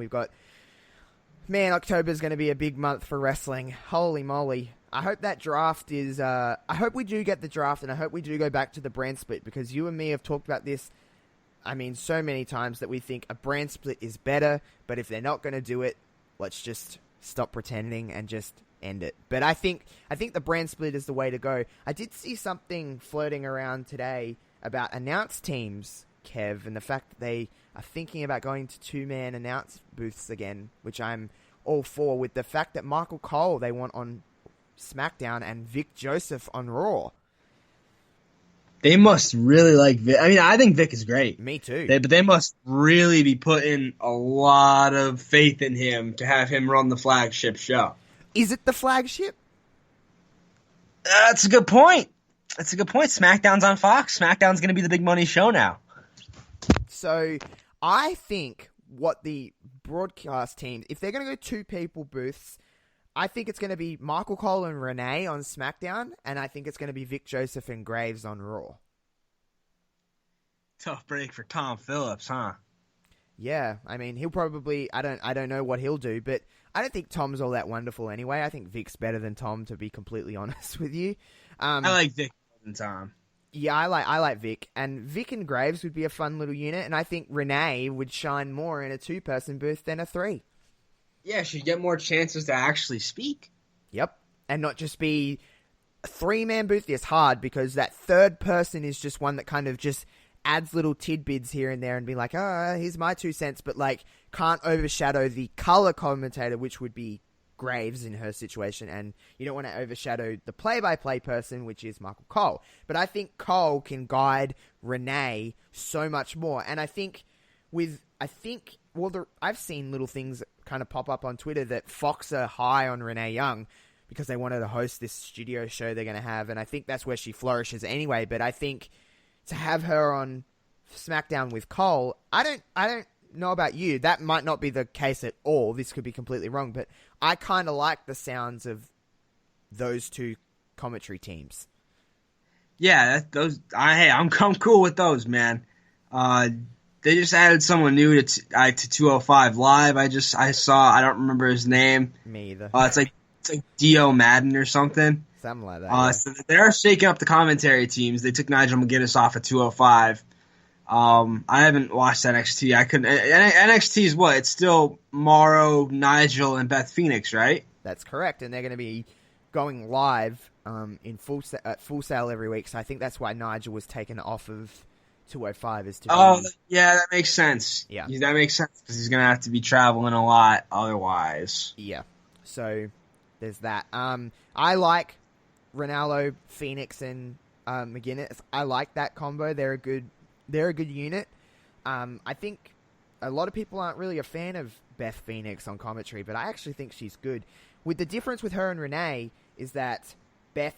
October's going to be a big month for wrestling. Holy moly. I hope that draft is, I hope we do get the draft and I hope we do go back to the brand split because you and me have talked about this, so many times that we think a brand split is better, but if they're not going to do it, let's just stop pretending and just end it. But I think the brand split is the way to go. I did see something floating around today about announced teams, Kev, and the fact that they are thinking about going to 2-man announce booths again, which I'm all for, with the fact that Michael Cole they want on SmackDown and Vic Joseph on Raw. They must really like Vic. I think Vic is great. Me too. But they must really be putting a lot of faith in him to have him run the flagship show. Is it the flagship? That's a good point. SmackDown's on Fox. SmackDown's going to be the big money show now. So I think what the broadcast team, if they're going to go 2 people booths, I think it's going to be Michael Cole and Renee on SmackDown, and I think it's going to be Vic Joseph and Graves on Raw. Tough break for Tom Phillips, huh? Yeah, he'll probably, I don't know what he'll do, but I don't think Tom's all that wonderful anyway. I think Vic's better than Tom, to be completely honest with you. I like Vic more than Tom. Yeah, I like Vic. And Vic and Graves would be a fun little unit, and I think Renee would shine more in a 2-person booth than a 3. Yeah, she'd get more chances to actually speak. Yep, and not just be a 3-man booth is hard because that third person is just one that kind of just adds little tidbits here and there and be like, oh, here's my 2 cents, but can't overshadow the color commentator, which would be Graves in her situation, and you don't want to overshadow the play-by-play person, which is Michael Cole. But I think Cole can guide Renee so much more, and I think I've seen little things kind of pop up on Twitter that Fox are high on Renee Young because they wanted to host this studio show they're going to have, and I think that's where she flourishes anyway. But I think to have her on SmackDown with Cole, I don't know about you. That might not be the case at all. This could be completely wrong, but I kind of like the sounds of those two commentary teams. Yeah, I'm cool with those, man. They just added someone new to 205 Live. I saw. I don't remember his name. Me either. It's like Dio Madden or something. Something like that. Yeah. So they're shaking up the commentary teams. They took Nigel McGuinness off at 205. I haven't watched NXT. NXT is what? It's still Morrow, Nigel, and Beth Phoenix, right? That's correct, and they're going to be going live in Full Sail every week. So I think that's why Nigel was taken off of 205. Yeah, that makes sense. Yeah, that makes sense because he's going to have to be traveling a lot otherwise. Yeah, so there's that. I like Ronaldo, Phoenix, and McGuinness. I like that combo. They're a good unit. I think a lot of people aren't really a fan of Beth Phoenix on commentary, but I actually think she's good. With the difference with her and Renee is that Beth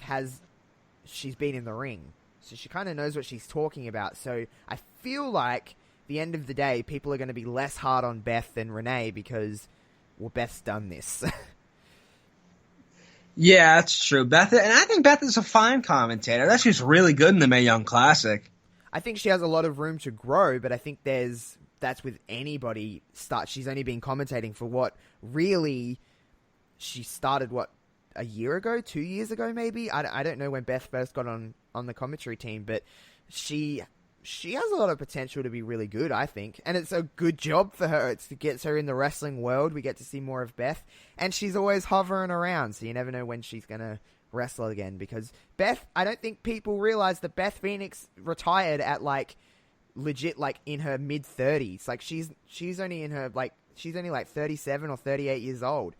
she's been in the ring, so she kind of knows what she's talking about. So I feel like at the end of the day, people are going to be less hard on Beth than Renee because, well, Beth's done this. Yeah, that's true. And I think Beth is a fine commentator. That's just really good in the Mae Young Classic. I think she has a lot of room to grow, but I think that's with anybody. She's only been commentating for what really she started a year ago, 2 years ago maybe. I don't know when Beth first got on the commentary team, but she has a lot of potential to be really good, I think, and it's a good job for her. It gets her in the wrestling world. We get to see more of Beth, and she's always hovering around, so you never know when she's gonna wrestle again, because Beth, I don't think people realize that Beth Phoenix retired at legit in her mid-30s. She's only in her she's only 37 or 38 years old.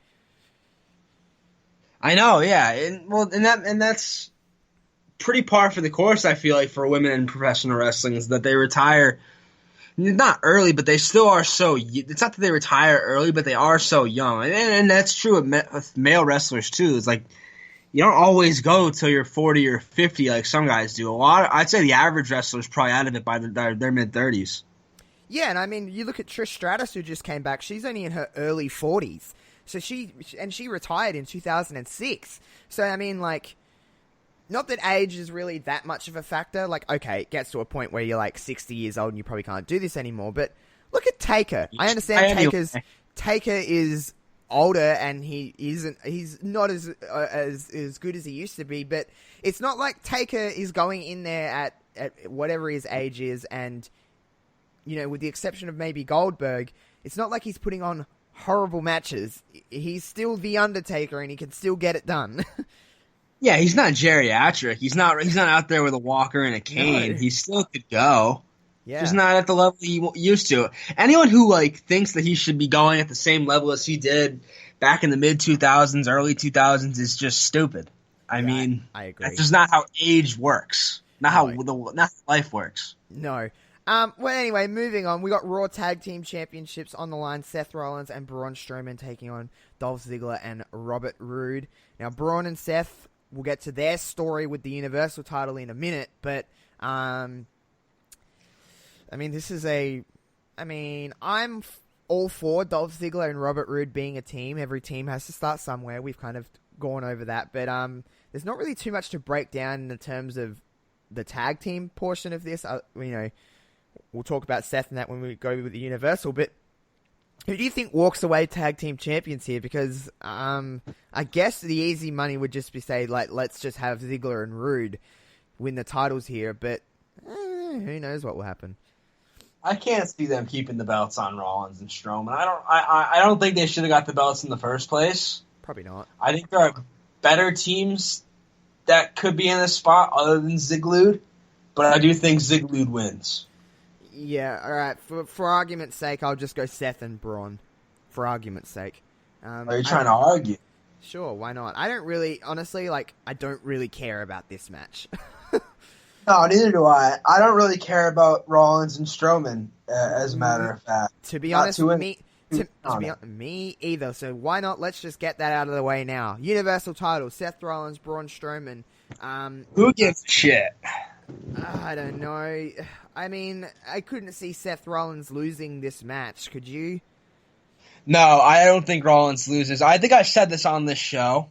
I know, yeah. And that's pretty par for the course, I feel like, for women in professional wrestling, is that they retire not early, but they still are so. It's not that they retire early, but they are so young, and that's true with male wrestlers too. It's like you don't always go till you're 40 or 50 like some guys do. I'd say the average wrestler is probably out of it by their mid-30s. Yeah, and I mean, you look at Trish Stratus, who just came back. She's only in her early 40s, so she retired in 2006. So I mean, not that age is really that much of a factor. Okay, it gets to a point where you're 60 years old and you probably can't do this anymore. But look at Taker. I understand Taker is older and he's not as good as he used to be. But it's not like Taker is going in there at whatever his age is, and with the exception of maybe Goldberg, it's not like he's putting on horrible matches. He's still the Undertaker and he can still get it done. Yeah, he's not geriatric. He's not out there with a walker and a cane. No. He still could go. Yeah. Just not at the level he used to. Anyone who thinks that he should be going at the same level as he did back in the mid 2000s, early 2000s is just stupid. I mean, I agree. That's just not how age works. Not how life works. No. Well, anyway, moving on. We got Raw Tag Team Championships on the line. Seth Rollins and Braun Strowman taking on Dolph Ziggler and Robert Roode. Now, Braun and Seth, we'll get to their story with the Universal title in a minute, but, I'm all for Dolph Ziggler and Robert Roode being a team. Every team has to start somewhere. We've kind of gone over that, but, there's not really too much to break down in the terms of the tag team portion of this. We'll talk about Seth and that when we go with the Universal, but who do you think walks away tag team champions here? Because I guess the easy money would just be let's just have Ziggler and Roode win the titles here, but who knows what will happen. I can't see them keeping the belts on Rollins and Strowman. I don't think they should have got the belts in the first place. Probably not. I think there are better teams that could be in this spot other than Ziggler, but I do think Ziggler wins. Yeah, all right. For argument's sake, I'll just go Seth and Braun. For argument's sake. Are you trying to argue? Sure, why not? I don't really, honestly, I don't really care about this match. No, neither do I. I don't really care about Rollins and Strowman, as a matter of fact. To be honest, me either. So why not? Let's just get that out of the way now. Universal title: Seth Rollins, Braun Strowman. Who gives a shit? I don't know. I mean, I couldn't see Seth Rollins losing this match. Could you? No, I don't think Rollins loses. I think I said this on this show.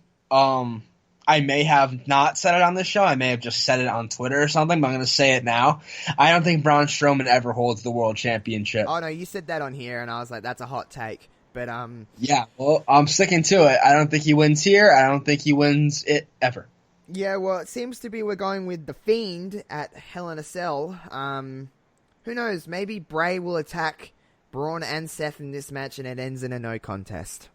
I may have not said it on this show. I may have just said it on Twitter or something, but I'm going to say it now. I don't think Braun Strowman ever holds the world championship. Oh, no, you said that on here, and I was like, that's a hot take. But, yeah, well, I'm sticking to it. I don't think he wins here. I don't think he wins it ever. Yeah, well, it seems to be we're going with The Fiend at Hell in a Cell. Who knows? Maybe Bray will attack Braun and Seth in this match, and it ends in a no contest.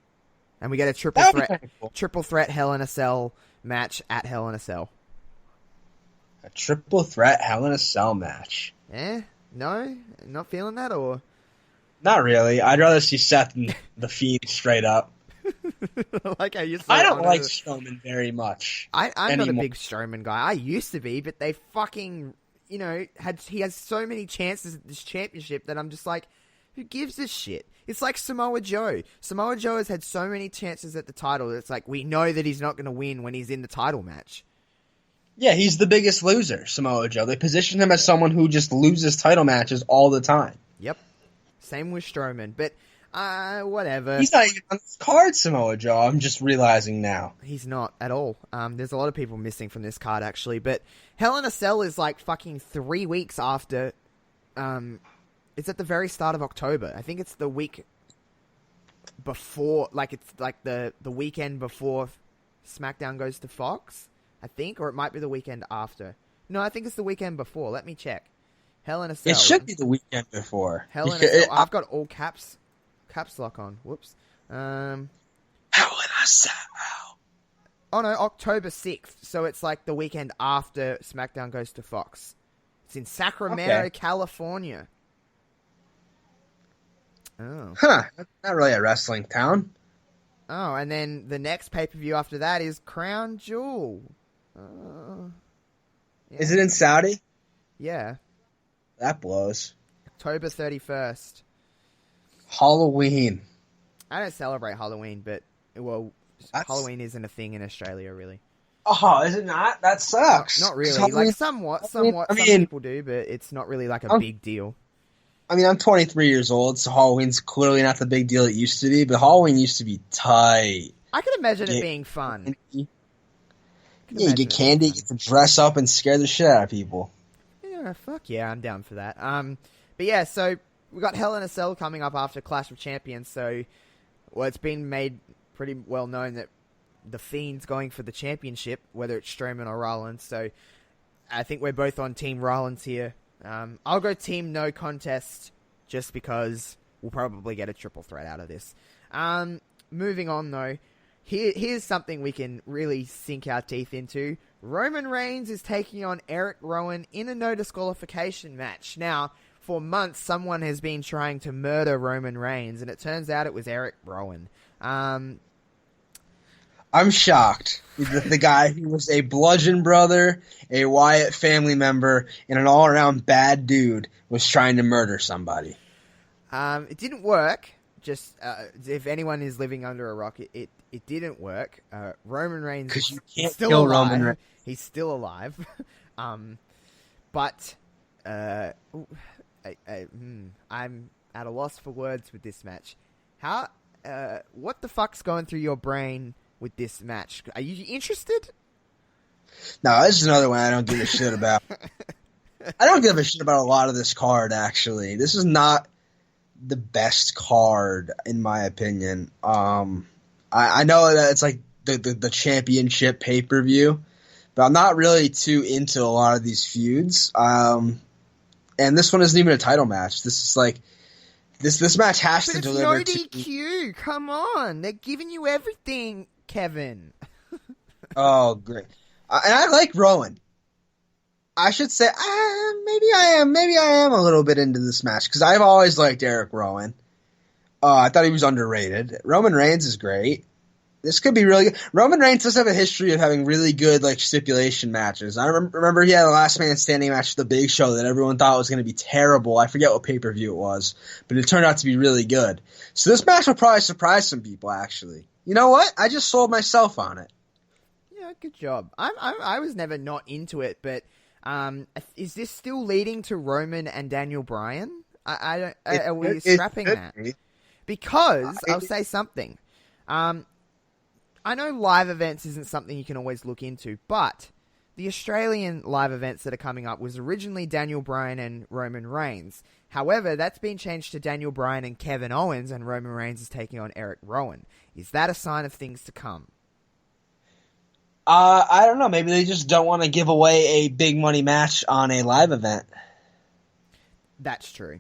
And we get a triple threat Hell in a Cell match at Hell in a Cell. A triple threat Hell in a Cell match. No? Not feeling that, or? Not really. I'd rather see Seth and The Fiend straight up. Like how you I don't like Strowman very much. I'm anymore. not a big Strowman guy. I used to be, but they fucking, he has so many chances at this championship that I'm just like, who gives a shit? It's like Samoa Joe. Samoa Joe has had so many chances at the title that it's like, we know that he's not going to win when he's in the title match. Yeah, he's the biggest loser, Samoa Joe. They position him as someone who just loses title matches all the time. Yep. Same with Strowman, but whatever. He's not even on this card, Samoa Joe. I'm just realizing now. He's not at all. There's a lot of people missing from this card, actually, but Hell in a Cell is like fucking 3 weeks after... It's at the very start of October. I think it's the week before, it's like the weekend before SmackDown goes to Fox, I think, or it might be the weekend after. No, I think it's the weekend before. Let me check. Hell in a Cell. It should be the weekend before. Hell in a Cell. I've got all caps lock on. Whoops. Hell in a Cell. Oh no, October 6th. So it's like the weekend after SmackDown goes to Fox. It's in Sacramento, California. Oh. Huh. That's not really a wrestling town. Oh, and then the next pay-per-view after that is Crown Jewel. Yeah. Is it in Saudi? Yeah. That blows. October 31st. Halloween. I don't celebrate Halloween, but, Halloween isn't a thing in Australia, really. Oh, is it not? That sucks. Not really. Halloween, somewhat. Some people do, but it's not really like a big deal. I mean, I'm 23 years old, so Halloween's clearly not the big deal it used to be, but Halloween used to be tight. I can imagine it being fun. Yeah, you get candy, you get to dress up and scare the shit out of people. Yeah, fuck yeah, I'm down for that. But yeah, so we got Hell in a Cell coming up after Clash of Champions, so it's been made pretty well known that the Fiend's going for the championship, whether it's Strowman or Rollins, so I think we're both on Team Rollins here. I'll go Team No Contest just because we'll probably get a triple threat out of this. Moving on, though, here's something we can really sink our teeth into. Roman Reigns is taking on Eric Rowan in a no disqualification match. Now, for months, someone has been trying to murder Roman Reigns, and it turns out it was Eric Rowan. I'm shocked. The guy who was a Bludgeon brother, a Wyatt family member, and an all-around bad dude was trying to murder somebody. It didn't work. Just if anyone is living under a rock, it didn't work. Roman Reigns is still alive. Roman Reigns. He's still alive. But I'm at a loss for words with this match. What the fuck's going through your brain with this match? Are you interested? No, this is another one I don't give a shit about. I don't give a shit about a lot of this card, actually. This is not the best card, in my opinion. I know that it's like the championship pay-per-view, but I'm not really too into a lot of these feuds. And this one isn't even a title match. This is like... This match has to deliver. It's no DQ. Come on. They're giving you everything, Kevin. Oh, great. And I like Rowan. I should say, maybe I am a little bit into this match, because I've always liked Eric Rowan. I thought he was underrated. Roman Reigns is great. This could be really good. Roman Reigns does have a history of having really good like stipulation matches. I remember he had a last man standing match at the Big Show that everyone thought was going to be terrible. I forget what pay-per-view it was, but it turned out to be really good. So this match will probably surprise some people, actually. You know what? I just sold myself on it. Yeah, good job. I was never not into it, but is this still leading to Roman and Daniel Bryan? Are we scrapping that? Because I'll say something. I know live events isn't something you can always look into, but the Australian live events that are coming up was originally Daniel Bryan and Roman Reigns. However, that's been changed to Daniel Bryan and Kevin Owens, and Roman Reigns is taking on Eric Rowan. Is that a sign of things to come? I don't know. Maybe they just don't want to give away a big money match on a live event. That's true.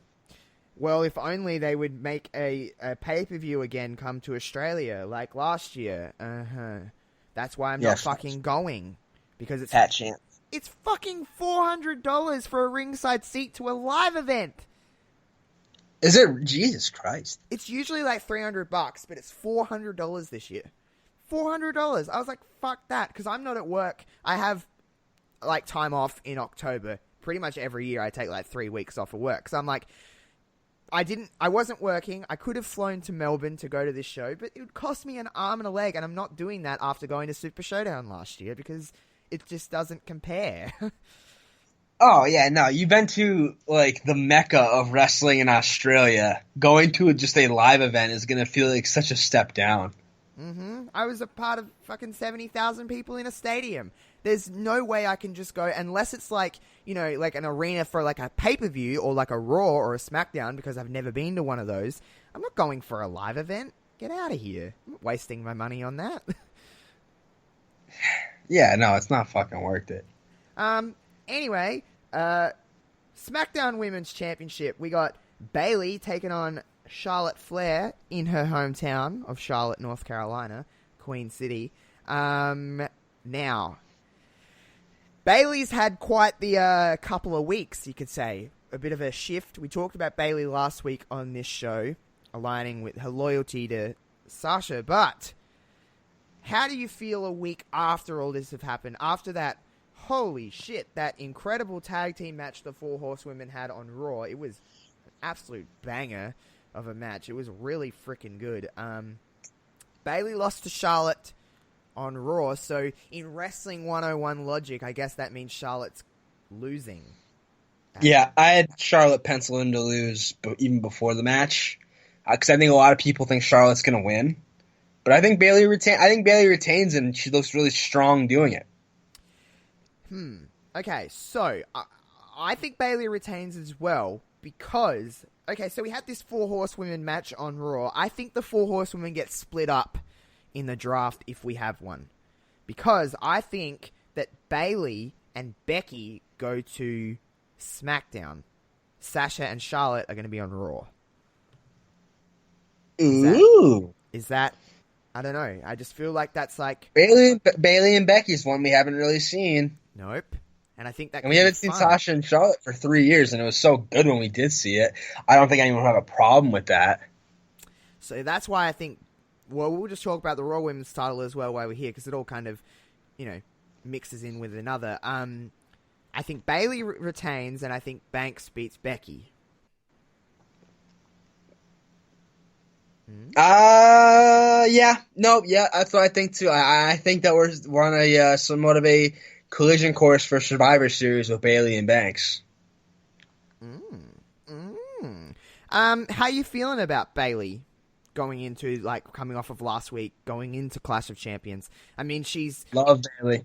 Well, if only they would make a pay-per-view again come to Australia, like last year. That's why I'm not fucking going. Because it's Pat chance. It's fucking $400 for a ringside seat to a live event. Is it? Jesus Christ. It's usually like $300, but it's $400 this year. $400. I was like, fuck that, because I'm not at work. I have like time off in October. Pretty much every year I take like 3 weeks off of work. So I'm like, I wasn't working. I could have flown to Melbourne to go to this show, but it would cost me an arm and a leg, and I'm not doing that after going to Super Showdown last year because it just doesn't compare. Oh, yeah, no. You've been to, like, the mecca of wrestling in Australia. Going to just a live event is going to feel like such a step down. Mm-hmm. I was a part of fucking 70,000 people in a stadium. There's no way I can just go, unless it's like, you know, like an arena for like a pay-per-view or like a Raw or a SmackDown, because I've never been to one of those. I'm not going for a live event. Get out of here. I'm not wasting my money on that. Yeah, no, it's not fucking worth it. Anyway, SmackDown Women's Championship. We got Bayley taking on Charlotte Flair in her hometown of Charlotte, North Carolina, Queen City. Now, Bayley's had quite the couple of weeks, you could say. A bit of a shift. We talked about Bayley last week on this show, aligning with her loyalty to Sasha. But how do you feel a week after all this have happened? After that, holy shit, that incredible tag team match the Four Horsewomen had on Raw. It was an absolute banger of a match. It was really freaking good. Bayley lost to Charlotte on Raw, so in Wrestling 101 logic, I guess that means Charlotte's losing. Yeah, I had Charlotte pencil in to lose even before the match, because I think a lot of people think Charlotte's going to win. But I think Bayley retains, and she looks really strong doing it. Okay, so I think Bayley retains as well because, okay, so we had this Four Horsewomen match on Raw. I think the Four Horsewomen get split up in the draft if we have one, because I think that Bayley and Becky go to SmackDown. Sasha and Charlotte are going to be on Raw. Is that I don't know. I just feel like that's like Bayley and Becky's one we haven't really seen. Nope. And I think that. And we haven't seen Sasha and Charlotte for 3 years, and it was so good when we did see it. I don't think anyone would have a problem with that. So that's why I think. Well, we'll just talk about the Raw Women's title as well while we're here, because it all kind of, mixes in with another. I think Bayley retains, and I think Banks beats Becky. Yeah, that's what I think too. I think that we're on a somewhat of a collision course for Survivor Series with Bayley and Banks. How you feeling about Bayley going into, coming off of last week, going into Clash of Champions? I mean, Love Bayley.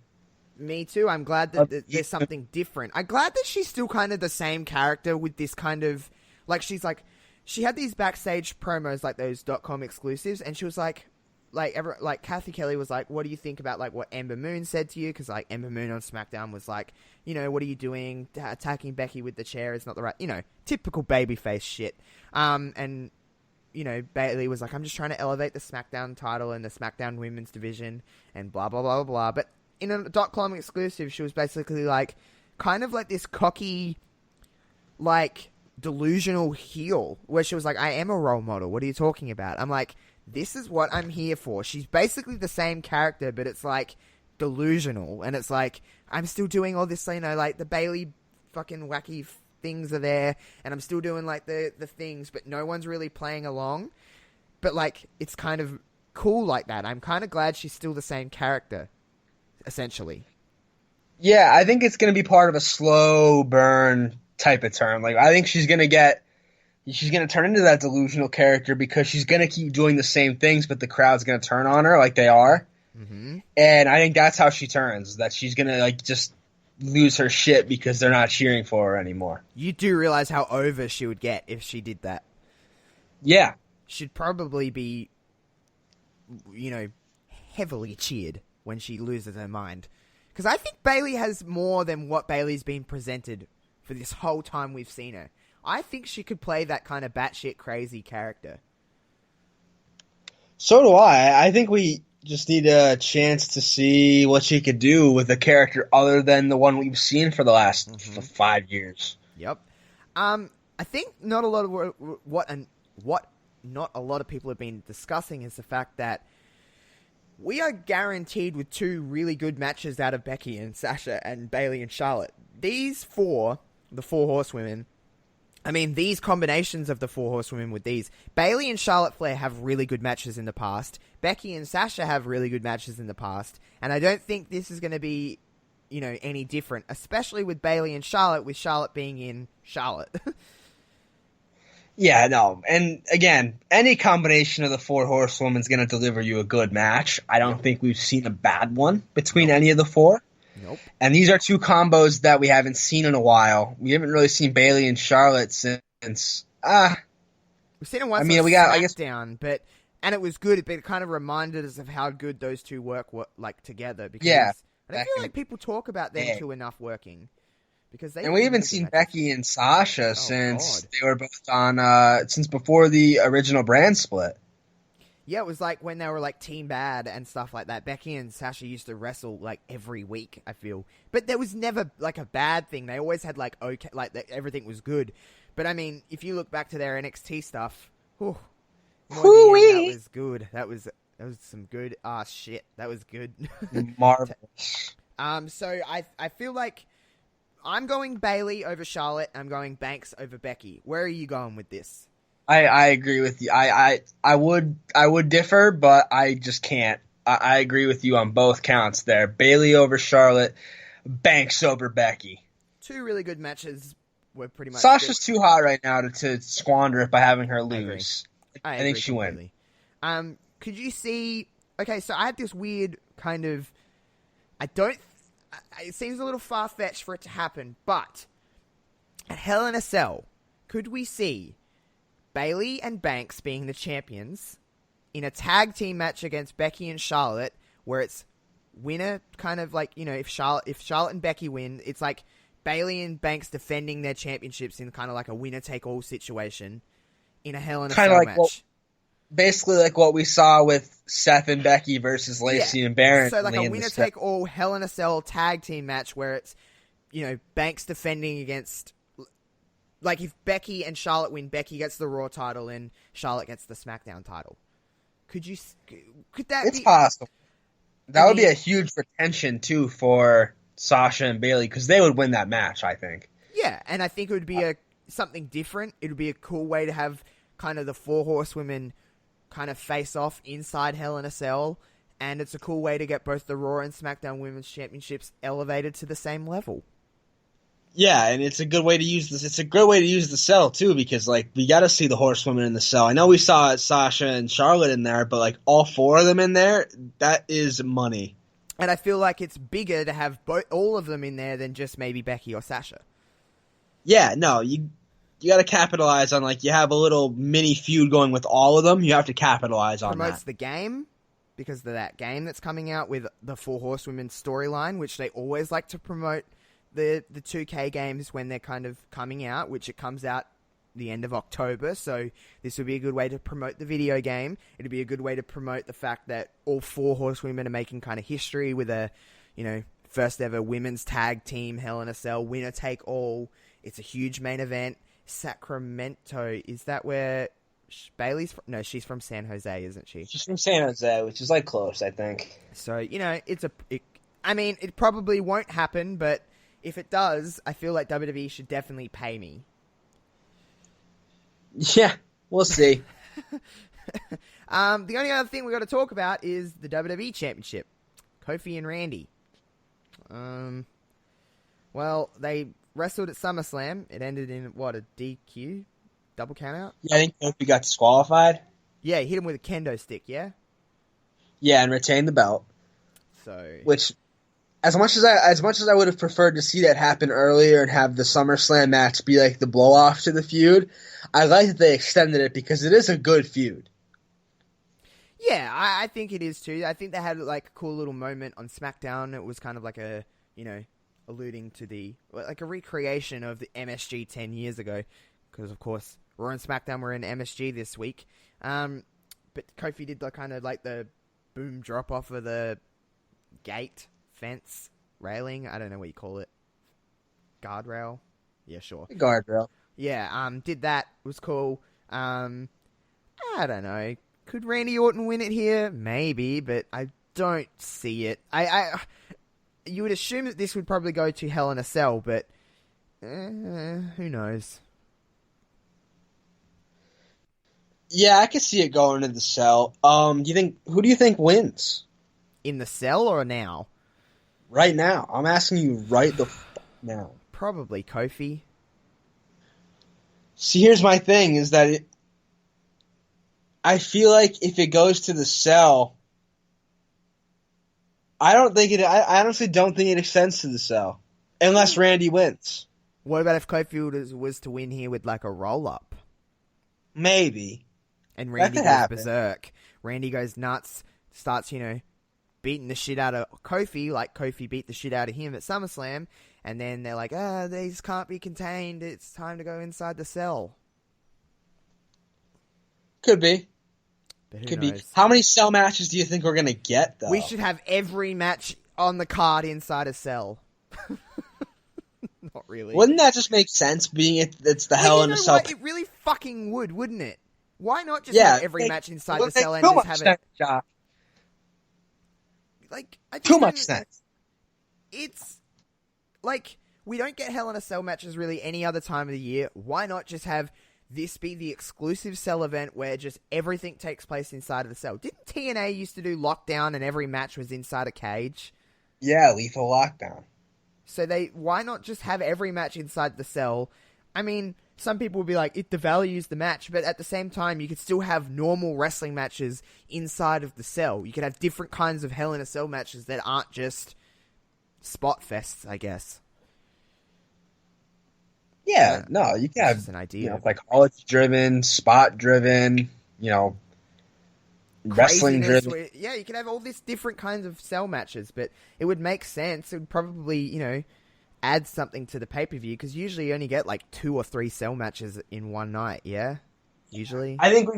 Me too. I'm glad that there's something different. I'm glad that she's still kind of the same character with this kind of, she had these backstage promos, like those .com exclusives, and she was like Kathy Kelly was like, what do you think about what Ember Moon said to you? Because Ember Moon on SmackDown was like, what are you doing? Attacking Becky with the chair is not the right, typical babyface shit. And Bayley was like, I'm just trying to elevate the SmackDown title and the SmackDown Women's division and blah blah blah blah. But in a .com exclusive, she was basically kind of this cocky, delusional heel, where she was like, I am a role model. What are you talking about? I'm like, this is what I'm here for. She's basically the same character, but it's like delusional, and it's like I'm still doing all this, like the Bailey fucking wacky things are there, and I'm still doing like the things, but no one's really playing along. But like it's kind of cool like that. I'm kind of glad she's still the same character, essentially. Yeah, I think it's going to be part of a slow burn type of turn. Like, I think she's going to turn into that delusional character because she's going to keep doing the same things, but the crowd's going to turn on her like they are. Mm-hmm. And I think that's how she turns, that she's going to like just lose her shit because they're not cheering for her anymore. You do realize how over she would get if she did that. Yeah. She'd probably be, heavily cheered when she loses her mind. Because I think Bailey has more than what Bailey's been presented for this whole time we've seen her. I think she could play that kind of batshit crazy character. So do I. I think we just need a chance to see what she could do with a character other than the one we've seen for the last 5 years. Yep. I think not a lot of what not a lot of people have been discussing is the fact that we are guaranteed with 2 really good matches out of Becky and Sasha and Bailey and Charlotte. These 4, the 4 horsewomen, these combinations of the 4 horsewomen with these, Bailey and Charlotte Flair have really good matches in the past. Becky and Sasha have really good matches in the past. And I don't think this is going to be, any different, especially with Bailey and Charlotte, with Charlotte being in Charlotte. Yeah, no. And again, any combination of the 4 horsewomen is going to deliver you a good match. I don't think we've seen a bad one between any of the 4. Nope. And these are 2 combos that we haven't seen in a while. We haven't really seen Bailey and Charlotte since we've seen it once on SmackDown, and it was good, but it kind of reminded us of how good those 2 work like together. Because I don't feel like people talk about them 2 enough working. And we haven't seen Becky and Sasha since they were both on since before the original brand split. Yeah, it was like when they were like Team Bad and stuff like that. Becky and Sasha used to wrestle like every week, I feel. But there was never like a bad thing. They always had like everything was good. But if you look back to their NXT stuff, that was good. That was some good shit. That was good. Marvelous. So I feel like I'm going Bailey over Charlotte. I'm going Banks over Becky. Where are you going with this? I agree with you. I would differ, but I just can't. I agree with you on both counts there. Bailey over Charlotte, Banks over Becky. 2 really good matches were pretty much. Sasha's too hot right now to squander it by having her lose. I think she wins. Could you see? Okay, so I had this weird kind of. It seems a little far-fetched for it to happen, but at Hell in a Cell, could we see Bailey and Banks being the champions in a tag team match against Becky and Charlotte, where it's winner kind of like, if Charlotte and Becky win, it's like Bailey and Banks defending their championships in kind of like a winner-take-all situation in a Hell in a Cell match. Basically like what we saw with Seth and Becky versus Lacey and Baron. So like a winner-take-all Hell in a Cell tag team match where it's, Banks defending against... Like, if Becky and Charlotte win, Becky gets the Raw title and Charlotte gets the SmackDown title. Could that be... It's possible. That would be a huge retention, too, for Sasha and Bailey, because they would win that match, I think. Yeah, and I think it would be something different. It would be a cool way to have kind of the 4 horsewomen kind of face off inside Hell in a Cell, and it's a cool way to get both the Raw and SmackDown Women's Championships elevated to the same level. Yeah, and it's a good way to use this. It's a good way to use the cell too, because we got to see the horsewomen in the cell. I know we saw Sasha and Charlotte in there, but all 4 of them in there, that is money. And I feel like it's bigger to have all of them in there than just maybe Becky or Sasha. Yeah, no, you got to capitalize on you have a little mini feud going with all of them. You have to capitalize on that. Promotes the game because of that game that's coming out with the 4 horsewomen storyline, which they always like to promote. The 2K games when they're kind of coming out, which it comes out the end of October, so this would be a good way to promote the video game. It'd be a good way to promote the fact that all 4 horsewomen are making kind of history with a, first ever women's tag team Hell in a Cell, winner take all. It's a huge main event. Sacramento, is that where Bailey's no, she's from San Jose, isn't she? She's from San Jose, which is like close, I think. So it probably won't happen, but if it does, I feel like WWE should definitely pay me. Yeah, we'll see. The only other thing we got to talk about is the WWE Championship, Kofi and Randy. Well, they wrestled at SummerSlam. It ended in a DQ, double countout. Yeah, I think Kofi got disqualified. Yeah, he hit him with a kendo stick. Yeah. Yeah, and retained the belt. So, which, as much as I would have preferred to see that happen earlier and have the SummerSlam match be like the blow off to the feud, I like that they extended it because it is a good feud. Yeah, I think it is too. I think they had like a cool little moment on SmackDown. It was kind of like a, alluding to like a recreation of the MSG 10 years ago. Because, of course, Raw and SmackDown were in MSG this week. But Kofi did the boom drop off of the gate, fence, railing. I don't know what you call it. Guardrail? Yeah, sure. Guardrail. Yeah, did that. It was cool. I don't know. Could Randy Orton win it here? Maybe, but I don't see it. You would assume that this would probably go to Hell in a Cell, but who knows? Yeah, I could see it going to the Cell. Who do you think wins? In the Cell or now? Right now. I'm asking you right the now. Probably Kofi. See, here's my thing, is that I feel like if it goes to the Cell, I honestly don't think it extends to the Cell. Unless Randy wins. What about if Kofi was to win here with like a roll-up? Maybe. And Randy goes berserk. Randy goes nuts, starts, beating the shit out of Kofi, like Kofi beat the shit out of him at SummerSlam, and then they're like, these can't be contained, it's time to go inside the Cell. Could be. Could be. How many Cell matches do you think we're going to get, though? We should have every match on the card inside a Cell. Not really. Wouldn't that just make sense, being it's the Hell in a Cell? It really fucking would, wouldn't it? Why not just have every match inside the Cell and just have it? Josh. Like, too much sense. It's like we don't get Hell in a Cell matches really any other time of the year. Why not just have this be the exclusive Cell event where just everything takes place inside of the Cell? Didn't TNA used to do Lockdown and every match was inside a cage? Yeah, Lethal Lockdown. So why not just have every match inside the Cell? I mean, some people will be like, it devalues the match, but at the same time, you could still have normal wrestling matches inside of the Cell. You could have different kinds of Hell in a Cell matches that aren't just spot fests, I guess. Yeah, no, you can have just an idea. Psychology-driven, spot-driven, wrestling-driven. Yeah, you can have all these different kinds of Cell matches, but it would make sense. It would probably, add something to the pay-per-view, because usually you only get 2 or 3 Cell matches in one night, yeah? Usually? I think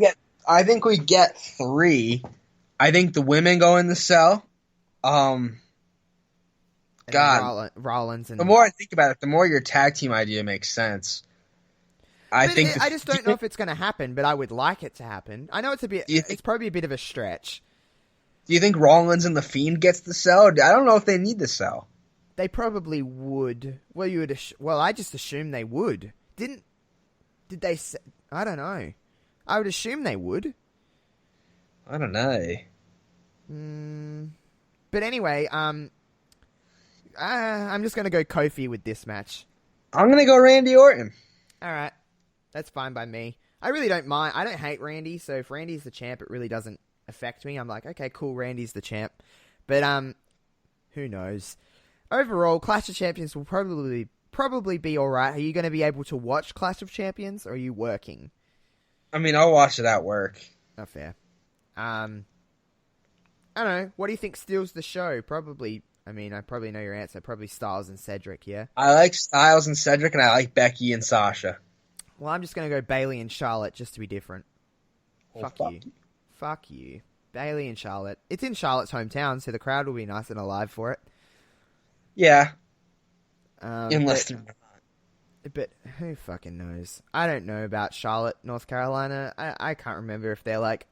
we get 3. I think the women go in the Cell. God, Rollins and... The more I think about it, the more your tag team idea makes sense. I just don't know if it's going to happen, but I would like it to happen. I know it's probably a bit of a stretch. Do you think Rollins and The Fiend gets the Cell? I don't know if they need the Cell. They probably would. Well, I just assumed they would. Did they say... I don't know. I would assume they would. I don't know. But anyway, I'm just going to go Kofi with this match. I'm going to go Randy Orton. Alright. That's fine by me. I really don't mind. I don't hate Randy, so if Randy's the champ, it really doesn't affect me. I'm like, okay, cool, Randy's the champ. But, who knows? Overall, Clash of Champions will probably be alright. Are you going to be able to watch Clash of Champions, or are you working? I mean, I'll watch it at work. Not fair. I don't know. What do you think steals the show? Probably... I mean, I probably know your answer. Probably Styles and Cedric, yeah? I like Styles and Cedric, and I like Becky and Sasha. Well, I'm just going to go Bayley and Charlotte just to be different. Fuck you. Fuck you. Bayley and Charlotte. It's in Charlotte's hometown, so the crowd will be nice and alive for it. Yeah. Unless they're not. But who fucking knows? I don't know about Charlotte, North Carolina. I can't remember if they're like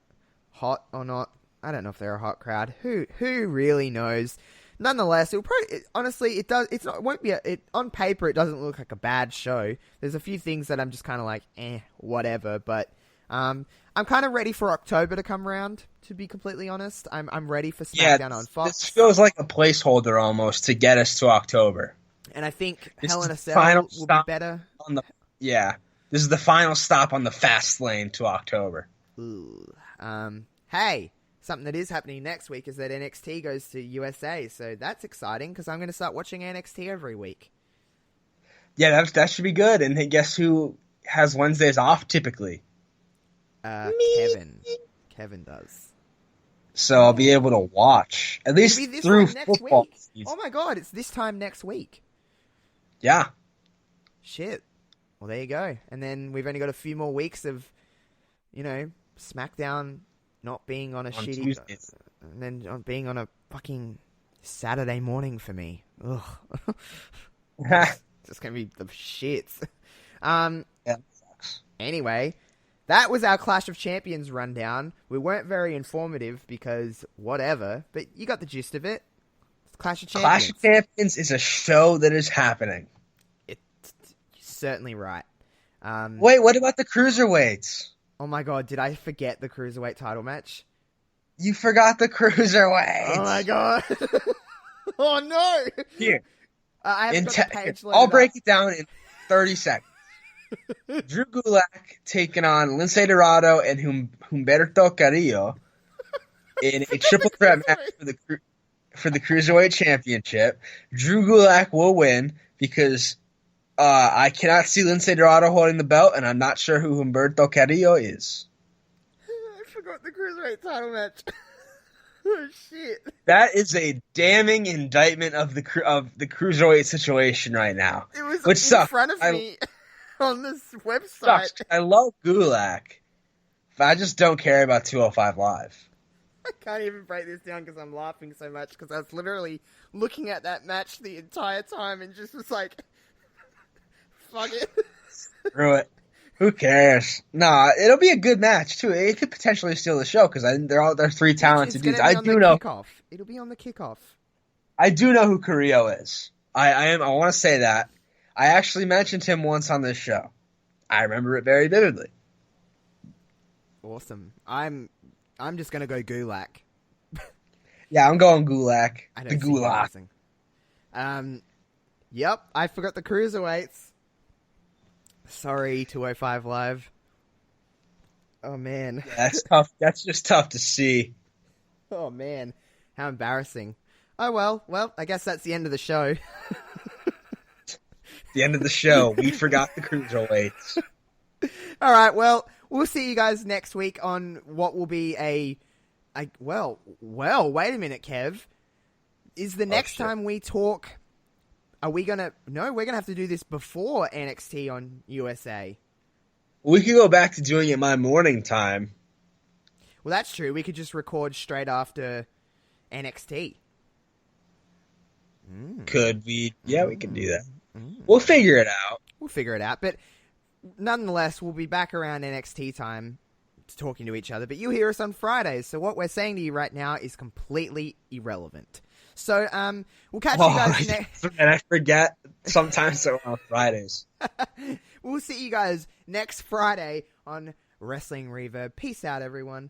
hot or not. I don't know if they're a hot crowd. Who really knows? Nonetheless, it'll probably honestly it does. It's not. It won't be on paper. It doesn't look like a bad show. There's a few things that I'm just kind of like, whatever. But I'm kind of ready for October to come around. To be completely honest, I'm ready for SmackDown on Fox. This feels like a placeholder almost to get us to October. And I think Hell in a Cell will be better. This is the final stop on the fast lane to October. Ooh. Hey. Something that is happening next week is that NXT goes to USA, so that's exciting because I'm going to start watching NXT every week. Yeah, that should be good. And guess who has Wednesdays off typically? Kevin. Kevin does. So I'll be able to watch at least through football season. Oh my god, it's this time next week. Yeah. Shit. Well, there you go. And then we've only got a few more weeks of, SmackDown. Not being on a shitty... Tuesdays. And then being on a fucking Saturday morning for me. Ugh. It's just going to be the shits. Yeah, that sucks. Anyway, that was our Clash of Champions rundown. We weren't very informative because whatever, but you got the gist of it. It's Clash of Champions. Clash of Champions is a show that is happening. You're certainly right. Wait, what about the Cruiserweights? Oh my god, did I forget the Cruiserweight title match? You forgot the Cruiserweights. Oh my god. Oh no. Here. I haven't got the page loaded I'll break up. it down in 30 seconds. Drew Gulak taking on Lindsay Dorado and Humberto Carrillo in a triple threat match for the Cruiserweight Championship. Drew Gulak will win because I cannot see Lindsay Dorado holding the belt, and I'm not sure who Humberto Carrillo is. I forgot the Cruiserweight title match. Oh shit! That is a damning indictment of the Cruiserweight situation right now. It was which in sucks. front of me on this website. Sucks. I love Gulak, but I just don't care about 205 Live. I can't even break this down because I'm laughing so much because I was literally looking at that match the entire time and just was like, fuck it. Screw it. Who cares? Nah, it'll be a good match too. It could potentially steal the show because they're three talented dudes. I do know. It'll be on the kickoff. I do know who Carrillo is. I want to say that. I actually mentioned him once on this show. I remember it very vividly. Awesome. I'm just gonna go Gulak. Yeah, I'm going Gulak. The Gulak. Yep, I forgot the Cruiserweights. Sorry, 205 Live. Oh, man. Yeah, that's tough. That's just tough to see. Oh, man. How embarrassing. Oh, well, I guess that's the end of the show. The end of the show. We forgot the Cruiserweights. All right, well, we'll see you guys next week on what will be well, wait a minute, Kev. Is the next time we talk... Are we gonna... No, we're gonna have to do this before NXT on USA. We could go back to doing it my morning time. Well, that's true. We could just record straight after NXT. Could we? Yeah, we can do that. We'll figure it out. But nonetheless, we'll be back around NXT time talking to each other. But you hear us on Fridays, so what we're saying to you right now is completely irrelevant. So, we'll catch you guys next... And I forget sometimes they're on Fridays. We'll see you guys next Friday on Wrestling Reverb. Peace out, everyone.